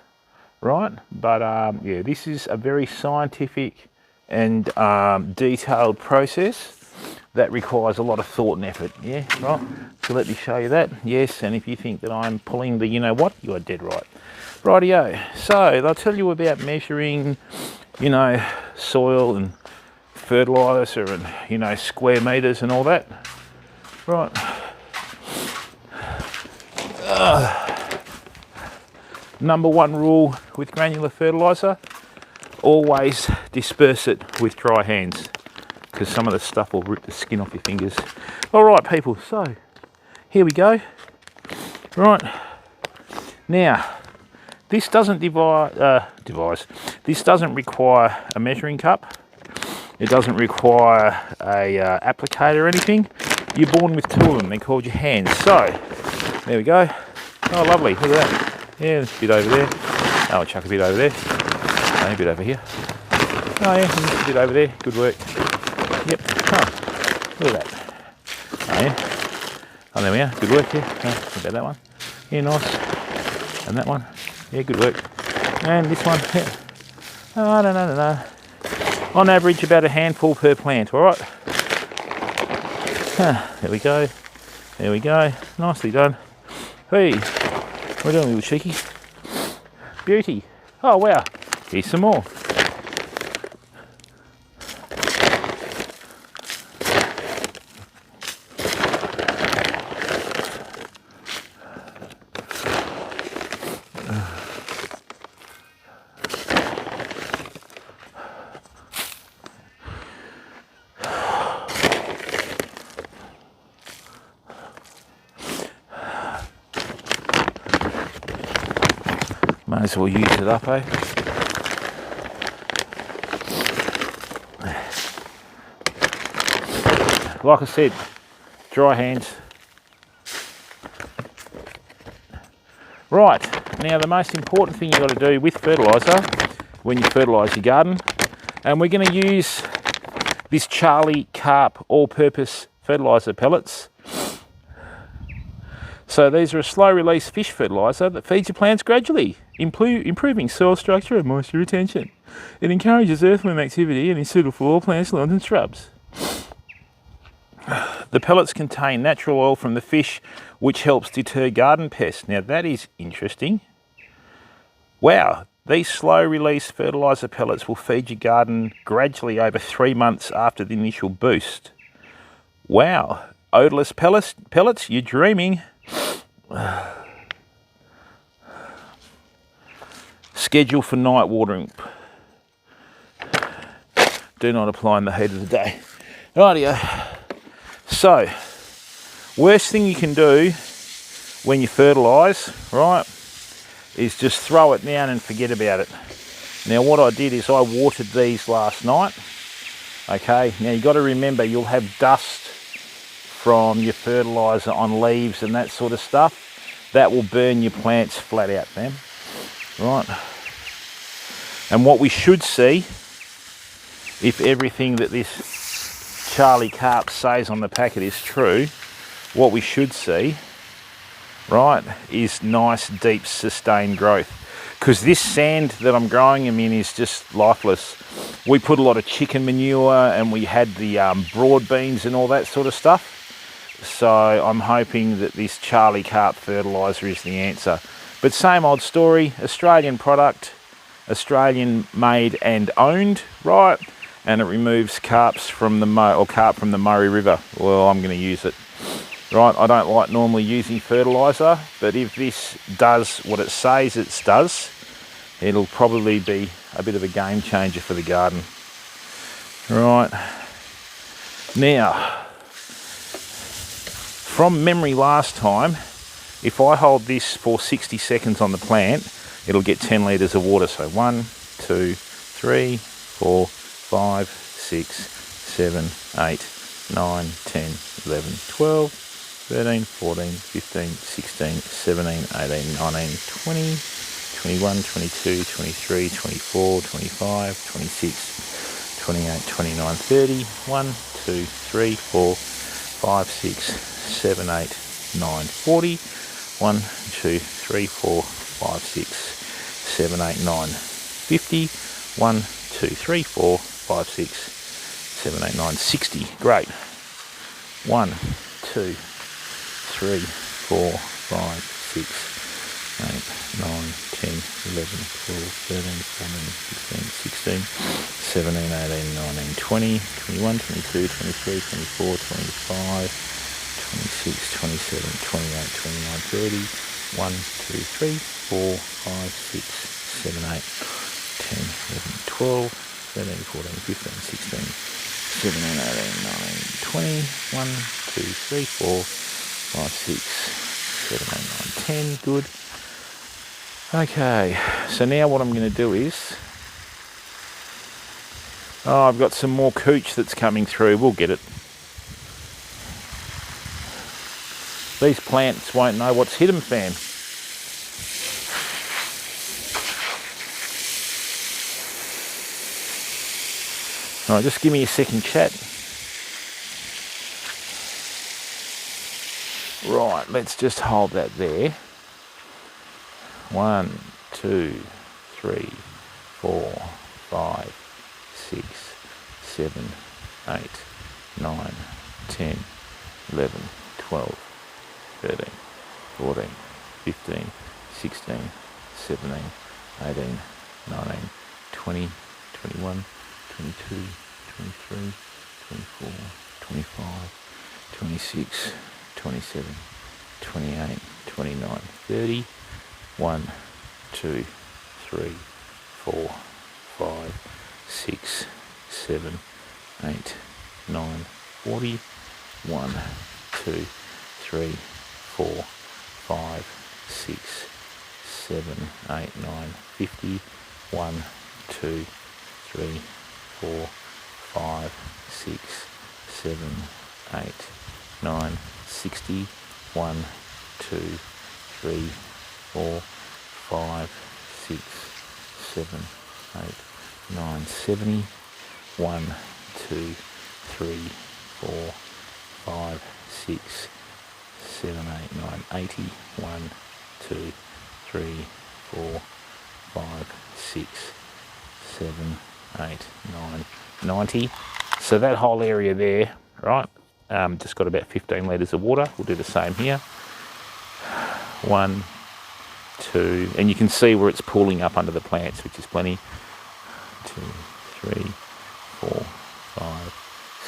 right? But yeah, this is a very scientific and detailed process that requires a lot of thought and effort, yeah, right? So let me show you that. Yes, and if you think that I'm pulling the you-know-what, you are dead right. Rightio. So they'll tell you about measuring, you know, soil and fertiliser and, you know, square metres and all that. Right. Number one rule with granular fertiliser, always disperse it with dry hands, because some of the stuff will rip the skin off your fingers. All right, people, so here we go. Right, now this doesn't this doesn't require a measuring cup. It doesn't require a applicator or anything. You're born with two of them. They're called your hands. So there we go. Oh, lovely. Look at that. Yeah, there's a bit over there. Oh, I'll chuck a bit over there. Oh, a bit over here. Oh yeah, a bit over there. Good work. Yep. Oh, look at that. Oh yeah. Oh, there we are. Good work here. Oh, about that one. Yeah, nice. And that one. Yeah, good work. And this one, oh, no. On average, about a handful per plant, all right? There we go. There we go. Nicely done. Hey, what are you doing, little cheeky? Beauty. Oh, wow. Here's some more. Might as well use it up, eh? Like I said, dry hands. Right, now the most important thing you've got to do with fertiliser when you fertilise your garden, and we're going to use this Charlie Carp all-purpose fertiliser pellets. So these are a slow-release fish fertiliser that feeds your plants gradually, improving soil structure and moisture retention. It encourages earthworm activity and is suitable for all plants, lawns and shrubs. The pellets contain natural oil from the fish, which helps deter garden pests. Now that is interesting. Wow, these slow-release fertiliser pellets will feed your garden gradually over 3 months after the initial boost. Wow, odourless pellets, you're dreaming. Schedule for night watering. Do not apply in the heat of the day. Rightio. So, worst thing you can do when you fertilise, right, is just throw it down and forget about it. Now what I did is I watered these last night. Okay, now you've got to remember you'll have dust from your fertiliser on leaves and that sort of stuff. That will burn your plants flat out, fam. Right. And what we should see, if everything that this Charlie Carp says on the packet is true, what we should see, right, is nice, deep, sustained growth. Because this sand that I'm growing them in is just lifeless. We put a lot of chicken manure and we had the broad beans and all that sort of stuff. So I'm hoping that this Charlie Carp fertiliser is the answer. But same old story, Australian product, Australian made and owned, right? And it removes carps from the carp from the Murray River. Well, I'm going to use it. Right, I don't like normally using fertiliser, but if this does what it says it does, it'll probably be a bit of a game changer for the garden. Right, now, from memory last time, if I hold this for 60 seconds on the plant, it'll get 10 litres of water. So 1, 2, 3, 4, 5, 6, 7, 8, 9, 10, 11, 12, 13, 14, 15, 16, 17, 18, 19, 20, 21, 22, 23, 24, 25, 26, 28, 29, 30, 1, 2, 3, 4, 5, 6, 7, 8, 9, 40, 1, 2, 3, 4, 5, 6, 7, 8, 9, 50, 1, 2, 3, 4, 5, 6, 7, 8, 9, 60. Great. 1, 2, 3, 4, 5, 6, 8, 9, 10, 11, 12, 13, 14, 15, 16, 17, 18, 19, 20, 21, 22, 23, 24, 25, 26, 27, 28, 29, 30, 1, 2, 3, 4, 5, 6, 7, 8, 10, 11, 12, 13, 14, 15, 16, 17, 18, 19, 20, 1, 2, 3, 4, 5, 6, 7, 8, 9, 10, good. Okay, so now what I'm going to do is, I've got some more cooch that's coming through, we'll get it. These plants won't know what's hit them, fam. Alright, just give me a second chat. Right, let's just hold that there. 1, 2, 3, 4, 5, 6, 7, 8, 9, 10, 11, 12, 13, 14, 15, 16, 17, 18, 19, 20, 21, 22, 23, 24, 25, 26, 27, 28, 29, 30, 1, 2, 3, 4, 5, 6, 7, 8, 9, 40, 1, 2, 3, 4, 5, 6, 7, 8, 9, 50, 1, 2, 3, 4, 5, 6, 7, 8, 9, 60, 1, 2, 3, 4, 5, 6, 7, 8, 9, 70, 1, 2, 3, 4, 5, 6, 7, 8, 9, 80, 1, 2, 3, 4, 5, 6, 7, 8, 9, 90. So that whole area there, right, just got about 15 litres of water. We'll do the same here. 1, 2, and you can see where it's pooling up under the plants, which is plenty. 2, 3, 4, 5,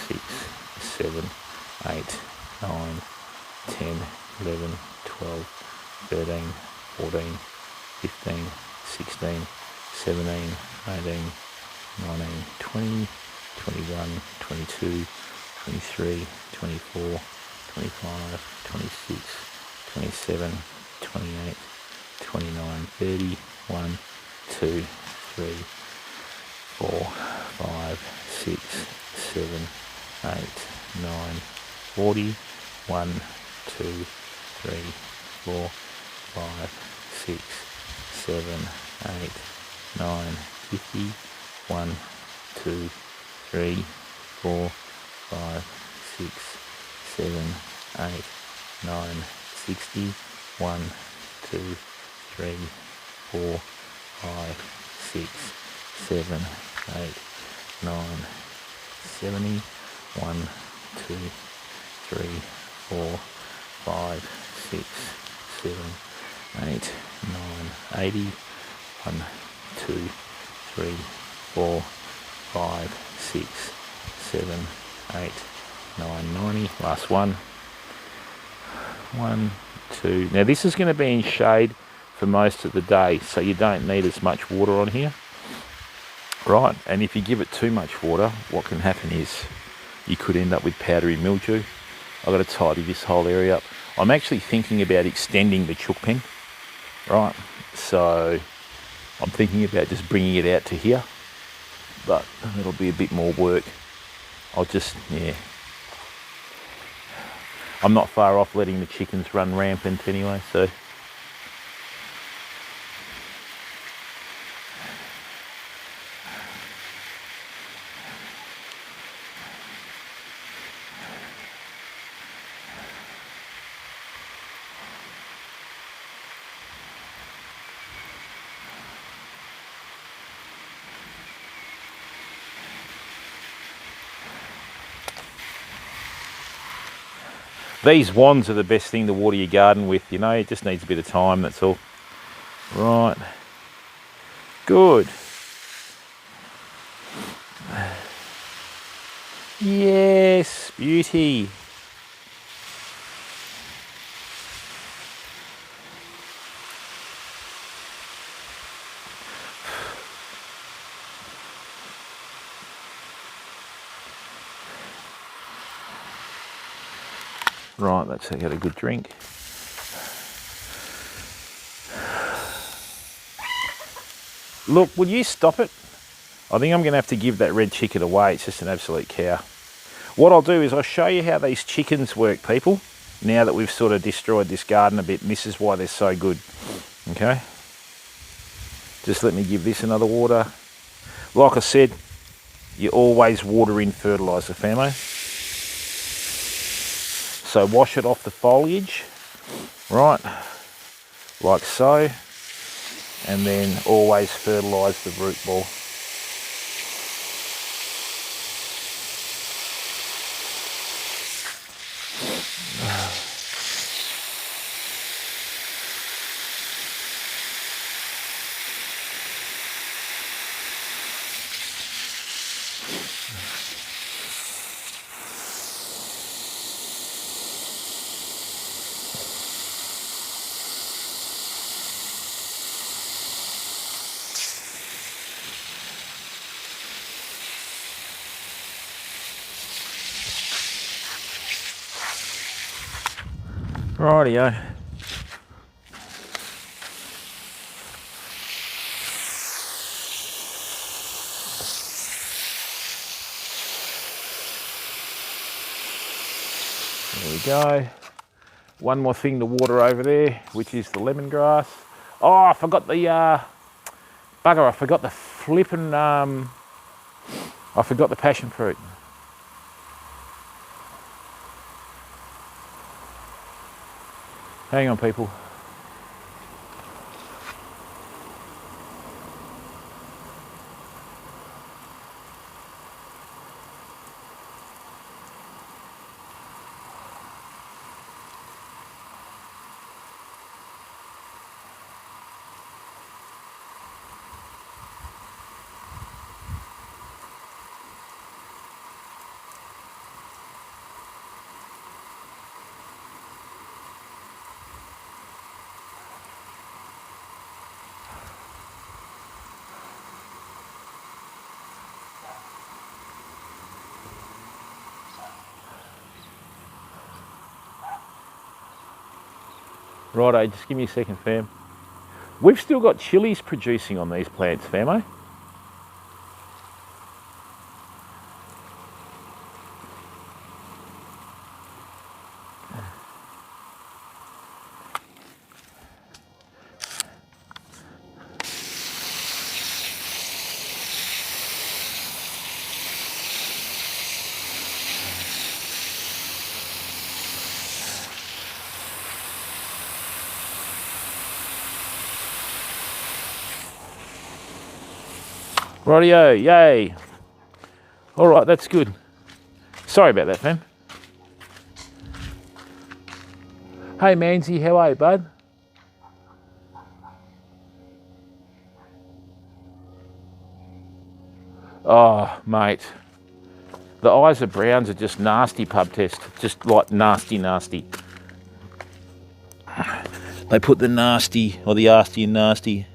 6, 7, 8, 9, 10, 11, 12, 13, 14, 15, 16, 17, 18, 19, 20, 21, 22, 23, 24, 25, 26, 27, 28, 29, 30, 1, 2, 3, 4, 5, 6, 7, 8, 9, 40, 1, 2, 3, 4, 5, 6, 7, 8, 9, 50, 1, 2, 3, 4, 5, 6, 7, 8, 9, 60, 1, 2, 3, 4, 5, 6, 7, 8, 9, 70, 1, 2, 3, 4, 5, 6, 7, 8, 9, 80, 1, 2, 3, 4, 5, 6, 7, 8, 9, 90. Last one. 1, 2. Now this is going to be in shade for most of the day, so you don't need as much water on here. Right, and if you give it too much water, what can happen is you could end up with powdery mildew. I've got to tidy this whole area up. I'm actually thinking about extending the chook pen, right? So I'm thinking about just bringing it out to here, but it'll be a bit more work. I'll just, yeah. I'm not far off letting the chickens run rampant anyway, so. These wands are the best thing to water your garden with, you know, it just needs a bit of time, that's all. Right. Good. Yes, beauty. Right, let's get a good drink. Look, will you stop it? I think I'm going to have to give that red chicken away. It's just an absolute cow. What I'll do is I'll show you how these chickens work, people, now that we've sort of destroyed this garden a bit, and this is why they're so good. Okay? Just let me give this another water. Like I said, you always water in fertiliser, famo. So wash it off the foliage, right, like so. and then always fertilise the root ball. Rightio. There we go. One more thing to water over there, which is the lemongrass. Oh, I forgot the bugger. I forgot the flipping. I forgot the passion fruit. Hang on, people. Righto, just give me a second, fam. We've still got chilies producing on these plants, famo. Rightio, yay. All right, that's good. Sorry about that, fam. Hey, Manzi, how are you, bud? Oh, mate. The Isa Browns are just nasty pub test. Just like nasty, nasty. They put the nasty, or the arsty and nasty.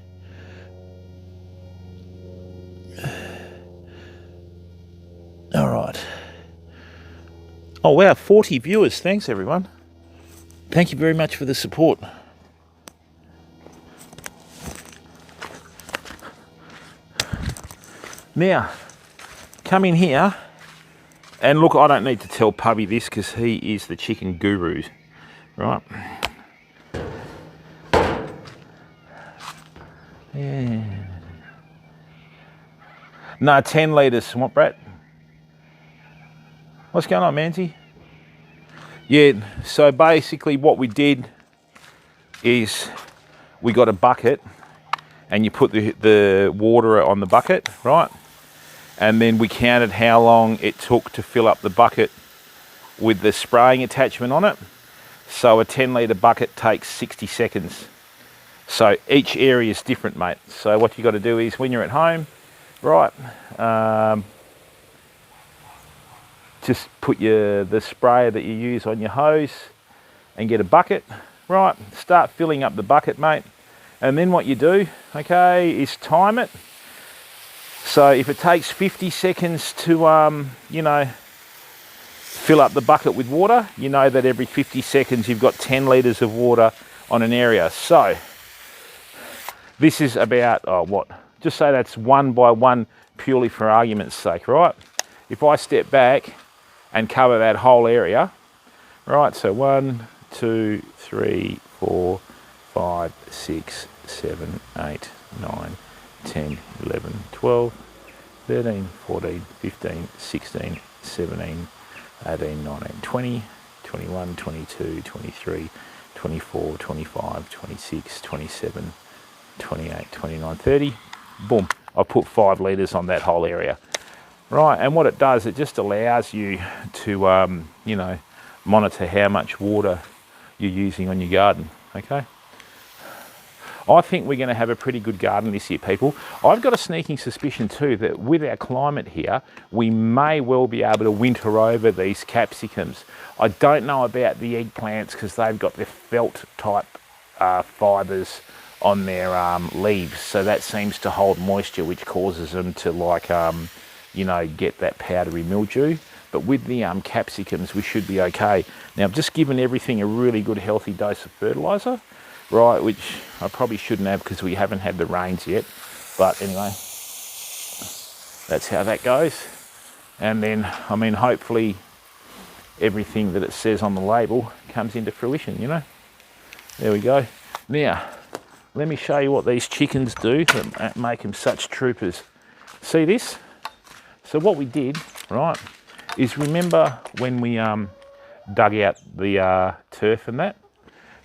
All right. Oh, wow, 40 viewers. Thanks, everyone. Thank you very much for the support. Now, come in here, and look, I don't need to tell Pubby this because he is the chicken guru, right? Yeah. No, 10 litres. What, Brett? What's going on, Manzi? Yeah, so basically what we did is we got a bucket and you put the water on the bucket, right? And then we counted how long it took to fill up the bucket with the spraying attachment on it. So a 10 litre bucket takes 60 seconds. So each area is different, mate. So what you got to do is when you're at home, right, just put the sprayer that you use on your hose and get a bucket, right? Start filling up the bucket, mate. And then what you do, okay, is time it. So if it takes 50 seconds to, you know, fill up the bucket with water, you know that every 50 seconds you've got 10 litres of water on an area. So this is about, just say that's 1 by 1 purely for argument's sake, right? If I step back and cover that whole area, right? So 1, 2, 3, 4, 5, 6, 7, 8, 9, 10, 11, 12, 13, 14, 15, 16, 17, 18, 19, 20, 21, 22, 23, 24, 25, 26, 27, 28, 29, 30. Boom. I put 5 litres on that whole area. Right, and what it does, it just allows you to, you know, monitor how much water you're using on your garden, okay? I think we're going to have a pretty good garden this year, people. I've got a sneaking suspicion too that with our climate here, we may well be able to winter over these capsicums. I don't know about the eggplants because they've got the felt type fibres on their leaves, so that seems to hold moisture, which causes them to, like, you know, get that powdery mildew. But with the capsicums, we should be okay. Now, I've just given everything a really good healthy dose of fertiliser, right, which I probably shouldn't have because we haven't had the rains yet. But anyway, that's how that goes. And then, I mean, hopefully everything that it says on the label comes into fruition, you know. There we go. Now, let me show you what these chickens do that make them such troopers. See this? So what we did, right, is remember when we dug out the turf and that?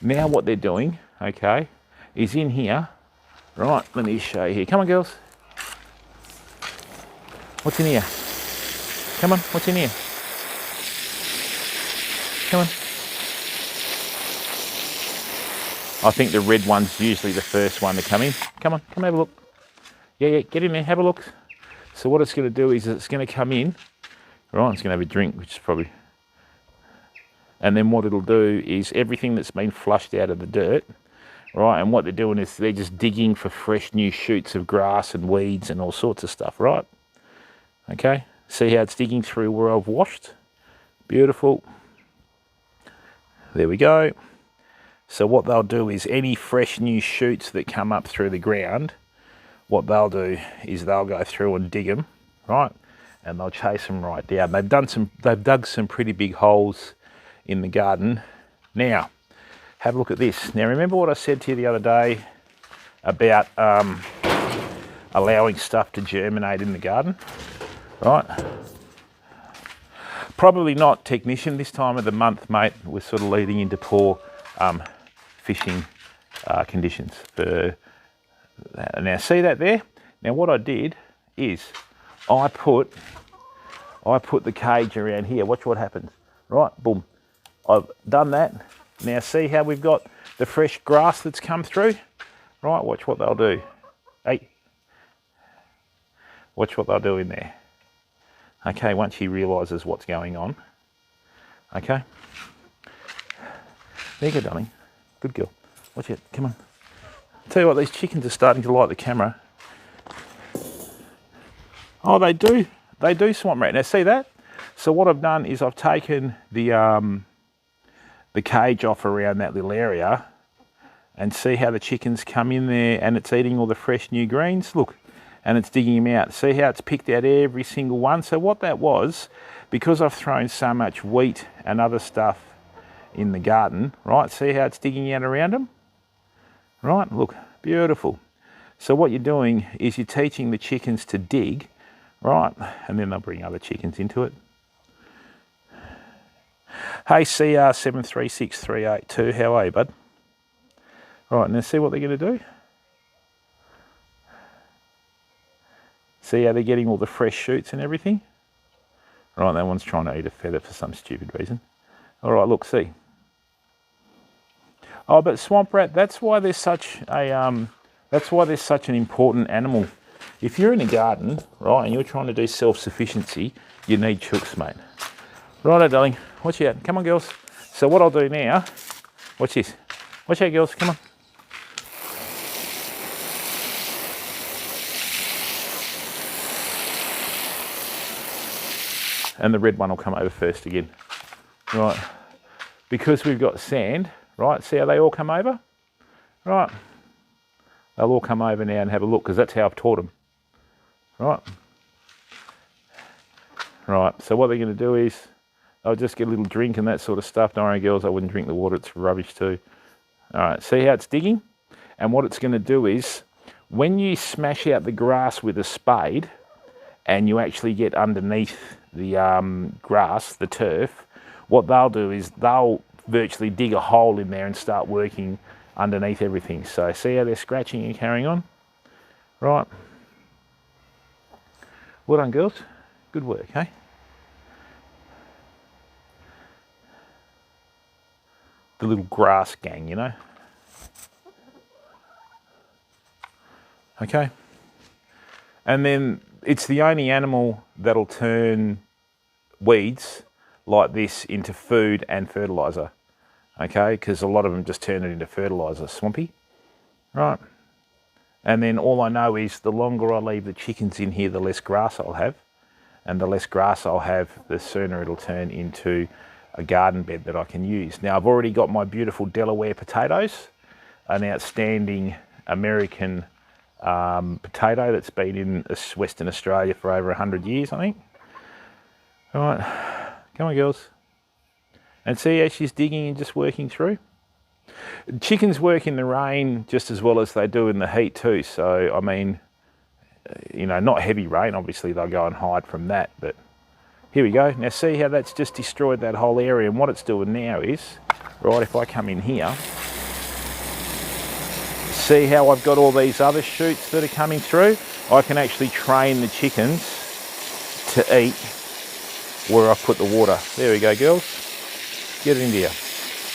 Now what they're doing, okay, is in here, right, let me show you here. Come on, girls. What's in here? Come on, what's in here? Come on. I think the red one's usually the first one to come in. Come on, come have a look. Yeah, get in there, have a look. So what it's going to do is it's going to come in, right, it's going to have a drink, which is probably... And then what it'll do is everything that's been flushed out of the dirt, right, and what they're doing is they're just digging for fresh new shoots of grass and weeds and all sorts of stuff, right? Okay, see how it's digging through where I've washed? Beautiful. There we go. So what they'll do is any fresh new shoots that come up through the ground, what they'll do is they'll go through and dig them, right? And they'll chase them right down. They've dug some pretty big holes in the garden. Now, have a look at this. Now, remember what I said to you the other day about allowing stuff to germinate in the garden, right? Probably not technician this time of the month, mate. We're sort of leading into poor fishing conditions for that. Now, see that there? Now, what I did is I put the cage around here. Watch what happens. Right, boom. I've done that. Now, see how we've got the fresh grass that's come through? Right, watch what they'll do. Hey, watch what they'll do in there. Okay, once he realises what's going on. Okay. There you go, darling. Good girl. Watch it. Come on. Tell you what, these chickens are starting to like the camera. Oh, they do. They do, Swamp Rat. Now, see that? So what I've done is I've taken the cage off around that little area, and see how the chickens come in there and it's eating all the fresh new greens. Look, and it's digging them out. See how it's picked out every single one? So what that was, because I've thrown so much wheat and other stuff in the garden, right? See how it's digging out around them? Right, look, beautiful. So what you're doing is you're teaching the chickens to dig, right? And then they'll bring other chickens into it. Hey, CR736382, how are you, bud? Right, now see what they're going to do? See how they're getting all the fresh shoots and everything? Right, that one's trying to eat a feather for some stupid reason. All right, look, see. Oh, but Swamp Rat, that's why they're such an important animal. If you're in a garden, right, and you're trying to do self-sufficiency, you need chooks, mate. Righto, darling. Watch out. Come on, girls. So what I'll do now, watch this. Watch out, girls. Come on. And the red one will come over first again. Right. Because we've got sand, right, see how they all come over? Right. They'll all come over now and have a look, because that's how I've taught them. Right. Right, so what they're going to do is, they'll just get a little drink and that sort of stuff. Don't worry, girls, I wouldn't drink the water, it's rubbish too. All right, see how it's digging? And what it's going to do is, when you smash out the grass with a spade, and you actually get underneath the grass, the turf, what they'll do is they'll virtually dig a hole in there and start working underneath everything. So see how they're scratching and carrying on? Right. Well done, girls. Good work, hey? The little grass gang, you know? Okay. And then it's the only animal that'll turn weeds like this into food and fertiliser. Okay, because a lot of them just turn it into fertiliser, swampy. Right. And then all I know is the longer I leave the chickens in here, the less grass I'll have. And the less grass I'll have, the sooner it'll turn into a garden bed that I can use. Now I've already got my beautiful Delaware potatoes, an outstanding American potato that's been in Western Australia for over 100 years, I think. All right, come on girls. And see how she's digging and just working through. Chickens work in the rain just as well as they do in the heat too. So, I mean, you know, not heavy rain, obviously they'll go and hide from that, but here we go. Now see how that's just destroyed that whole area, and what it's doing now is, right, if I come in here, see how I've got all these other shoots that are coming through? I can actually train the chickens to eat where I put the water. There we go, girls. Get it in here.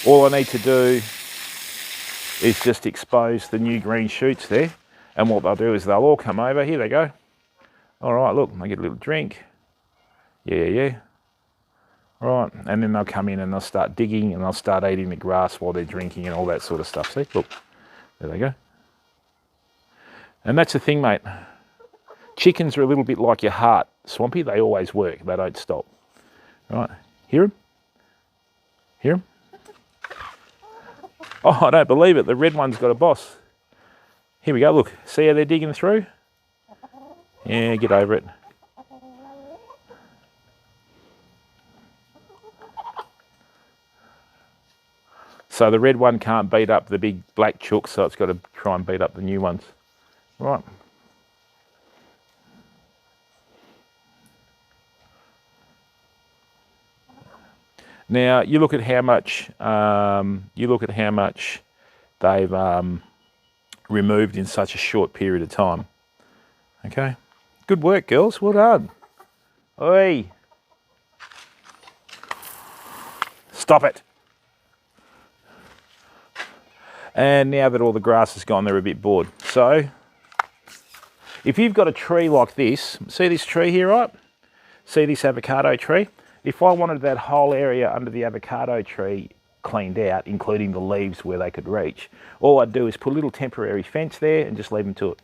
All I need to do is just expose the new green shoots there, and what they'll do is they'll all come over. Here they go. All right, look, they get a little drink. Yeah. Right, and then they'll come in and they'll start digging and they'll start eating the grass while they're drinking and all that sort of stuff. See, look, there they go. And that's the thing, mate. Chickens are a little bit like your heart, Swampy. They always work. They don't stop. Right, hear them? Hear them? Oh, I don't believe it. The red one's got a boss. Here we go, look. See how they're digging through? Yeah, get over it. So the red one can't beat up the big black chook, so it's got to try and beat up the new ones. Right. Now you look at how much they've removed in such a short period of time. Okay, good work, girls. Well done. Oi! Stop it. And now that all the grass is gone, they're a bit bored. So, if you've got a tree like this, see this tree here, right? See this avocado tree? If I wanted that whole area under the avocado tree cleaned out, including the leaves where they could reach, all I'd do is put a little temporary fence there and just leave them to it.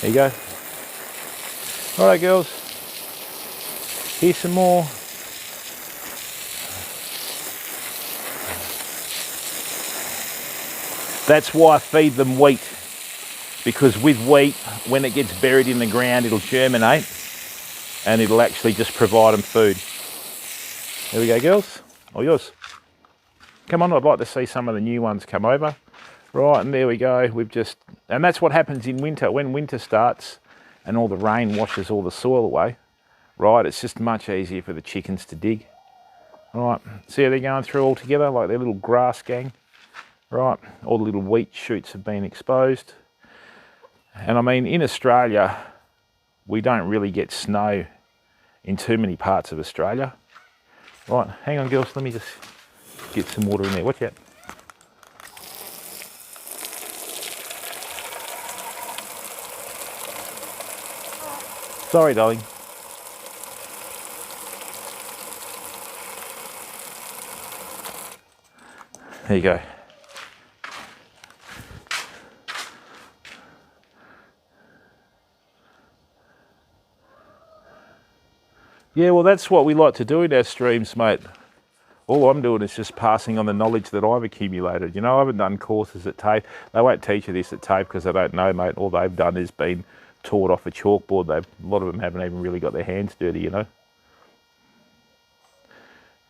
There you go. All right, girls. Here's some more. That's why I feed them wheat, because with wheat, when it gets buried in the ground, it'll germinate and it'll actually just provide them food. There we go, girls. All yours. Come on, I'd like to see some of the new ones come over. Right, and there we go. And that's what happens in winter. When winter starts and all the rain washes all the soil away, right, it's just much easier for the chickens to dig. Right, see how they're going through all together, like their little grass gang. Right, all the little wheat shoots have been exposed. And I mean, in Australia, we don't really get snow in too many parts of Australia. Right, hang on girls, let me just get some water in there. Watch out. Sorry, darling. There you go. Yeah, well, that's what we like to do in our streams, mate. All I'm doing is just passing on the knowledge that I've accumulated. You know, I haven't done courses at TAFE. They won't teach you this at TAFE because they don't know, mate. All they've done is been taught off a chalkboard. A lot of them haven't even really got their hands dirty, you know.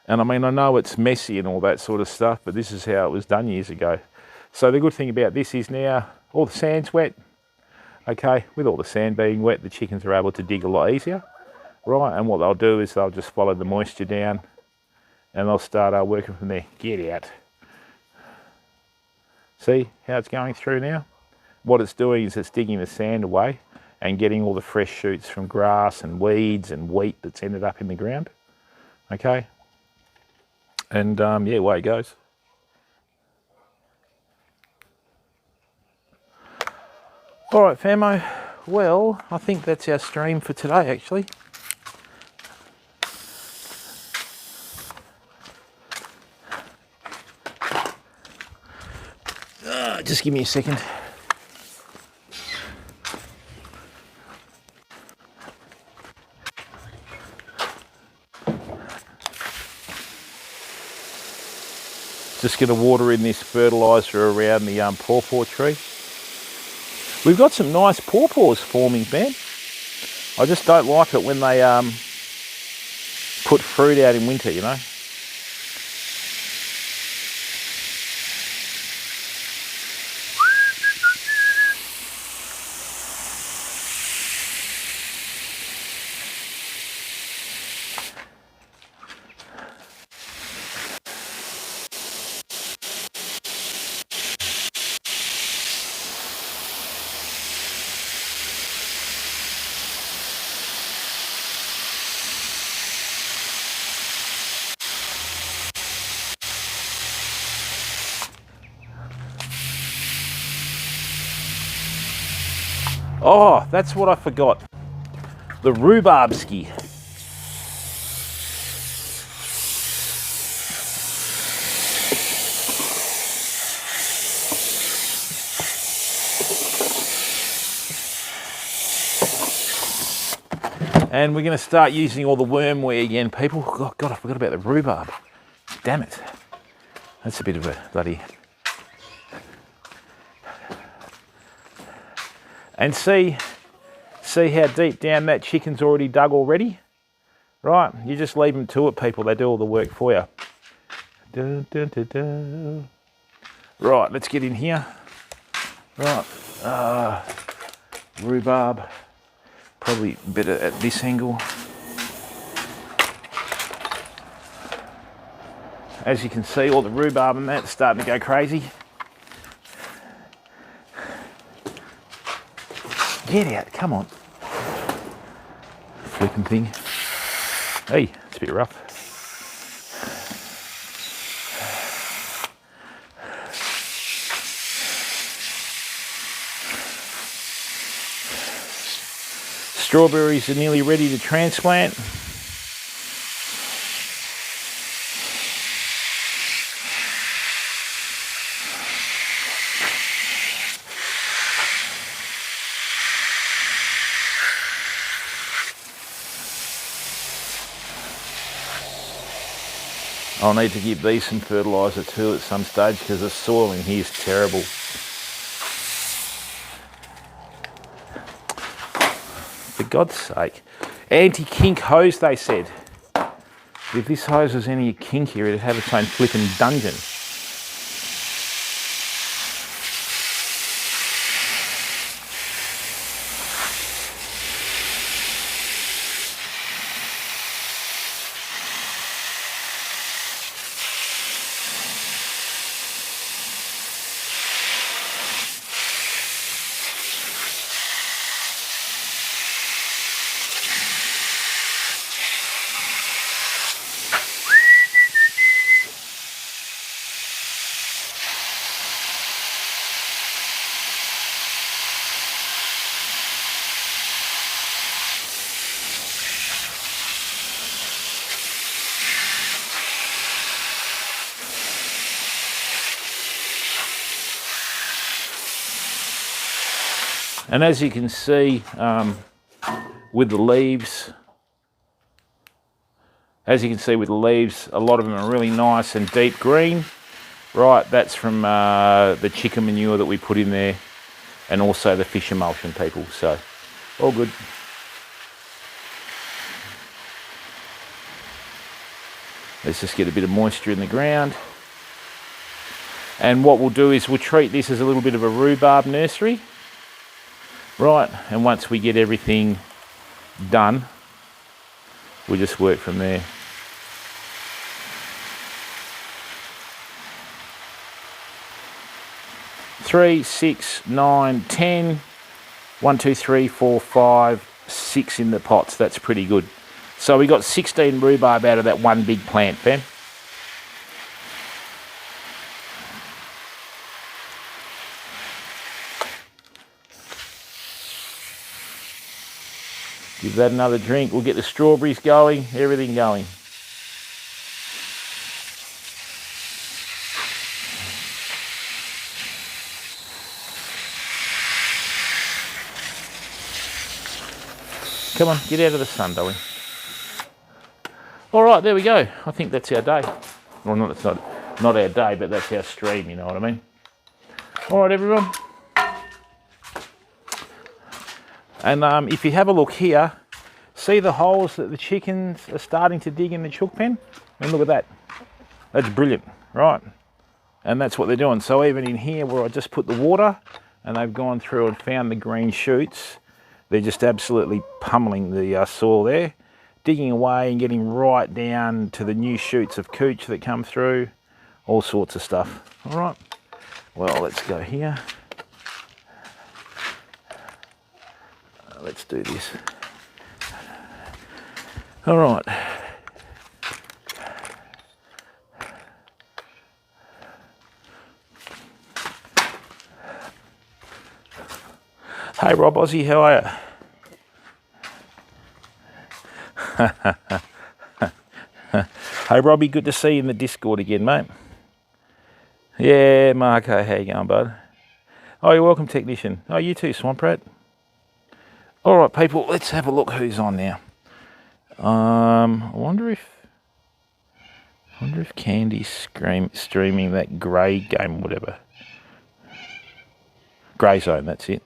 And I mean, I know it's messy and all that sort of stuff, but this is how it was done years ago. So the good thing about this is now all the sand's wet. Okay, with all the sand being wet, the chickens are able to dig a lot easier. Right, and what they'll do is they'll just follow the moisture down and they'll start working from there. Get out. See how it's going through now? What it's doing is it's digging the sand away and getting all the fresh shoots from grass and weeds and wheat that's ended up in the ground. Okay? And yeah, away it goes. All right, famo. Well, I think that's our stream for today, actually. Just give me a second. Just going to water in this fertiliser around the pawpaw tree. We've got some nice pawpaws forming, man. I just don't like it when they put fruit out in winter, you know. Oh, that's what I forgot. The rhubarbski. And we're going to start using all the wormware again, people. Oh, God, I forgot about the rhubarb. Damn it. That's a bit of a bloody... And see how deep down that chicken's already dug already? Right, you just leave them to it, people. They do all the work for you. Dun, dun, dun, dun. Right, let's get in here. Right, rhubarb. Probably better at this angle. As you can see, all the rhubarb and that's starting to go crazy. Get out, come on. Flipping thing. Hey, it's a bit rough. Strawberries are nearly ready to transplant. I'll need to give these some fertiliser too at some stage because the soil in here is terrible. For God's sake. Anti-kink hose, they said. If this hose was any kinkier, it'd have its own flipping dungeon. And as you can see with the leaves, a lot of them are really nice and deep green. Right, that's from the chicken manure that we put in there and also the fish emulsion, people, so all good. Let's just get a bit of moisture in the ground. And what we'll do is we'll treat this as a little bit of a rhubarb nursery. Right, and once we get everything done, we'll just work from there. 3, 6, 9, 10. 1, 2, 3, 4, 5, 6 in the pots. That's pretty good. So we got 16 rhubarb out of that one big plant, fam. Give that another drink. We'll get the strawberries going, everything going. Come on, get out of the sun, darling. All right, there we go. I think that's our day. Well, not our day, but that's our stream, you know what I mean? All right, everyone. And if you have a look here, see the holes that the chickens are starting to dig in the chook pen? I mean, look at that. That's brilliant, right? And that's what they're doing. So even in here where I just put the water and they've gone through and found the green shoots, they're just absolutely pummeling the soil there, digging away and getting right down to the new shoots of cooch that come through, all sorts of stuff. All right, well, let's go here. Let's do this. All right. Hey Rob Aussie, how are you? Hey Robbie, good to see you in the Discord again, mate. Yeah, Marco, how you going, bud? Oh, you're welcome, technician. Oh, you too, Swamp Rat. All right, people, let's have a look who's on now. I wonder if Candy's streaming that grey game, whatever. Grey Zone, that's it.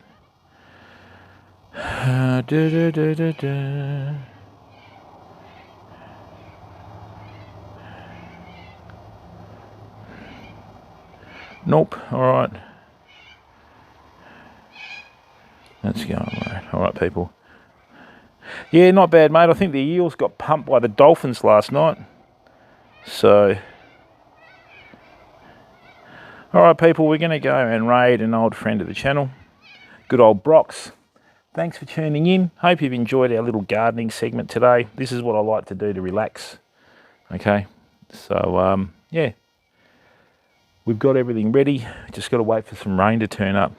Nope. All right. Let's go. All right, people. Yeah, not bad, mate. I think the Eels got pumped by the Dolphins last night. So, all right, people, we're going to go and raid an old friend of the channel. Good old Brox. Thanks for tuning in. Hope you've enjoyed our little gardening segment today. This is what I like to do to relax. Okay, so yeah, we've got everything ready. Just got to wait for some rain to turn up.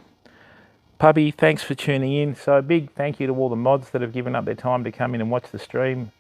Puppy, thanks for tuning in. So big thank you to all the mods that have given up their time to come in and watch the stream.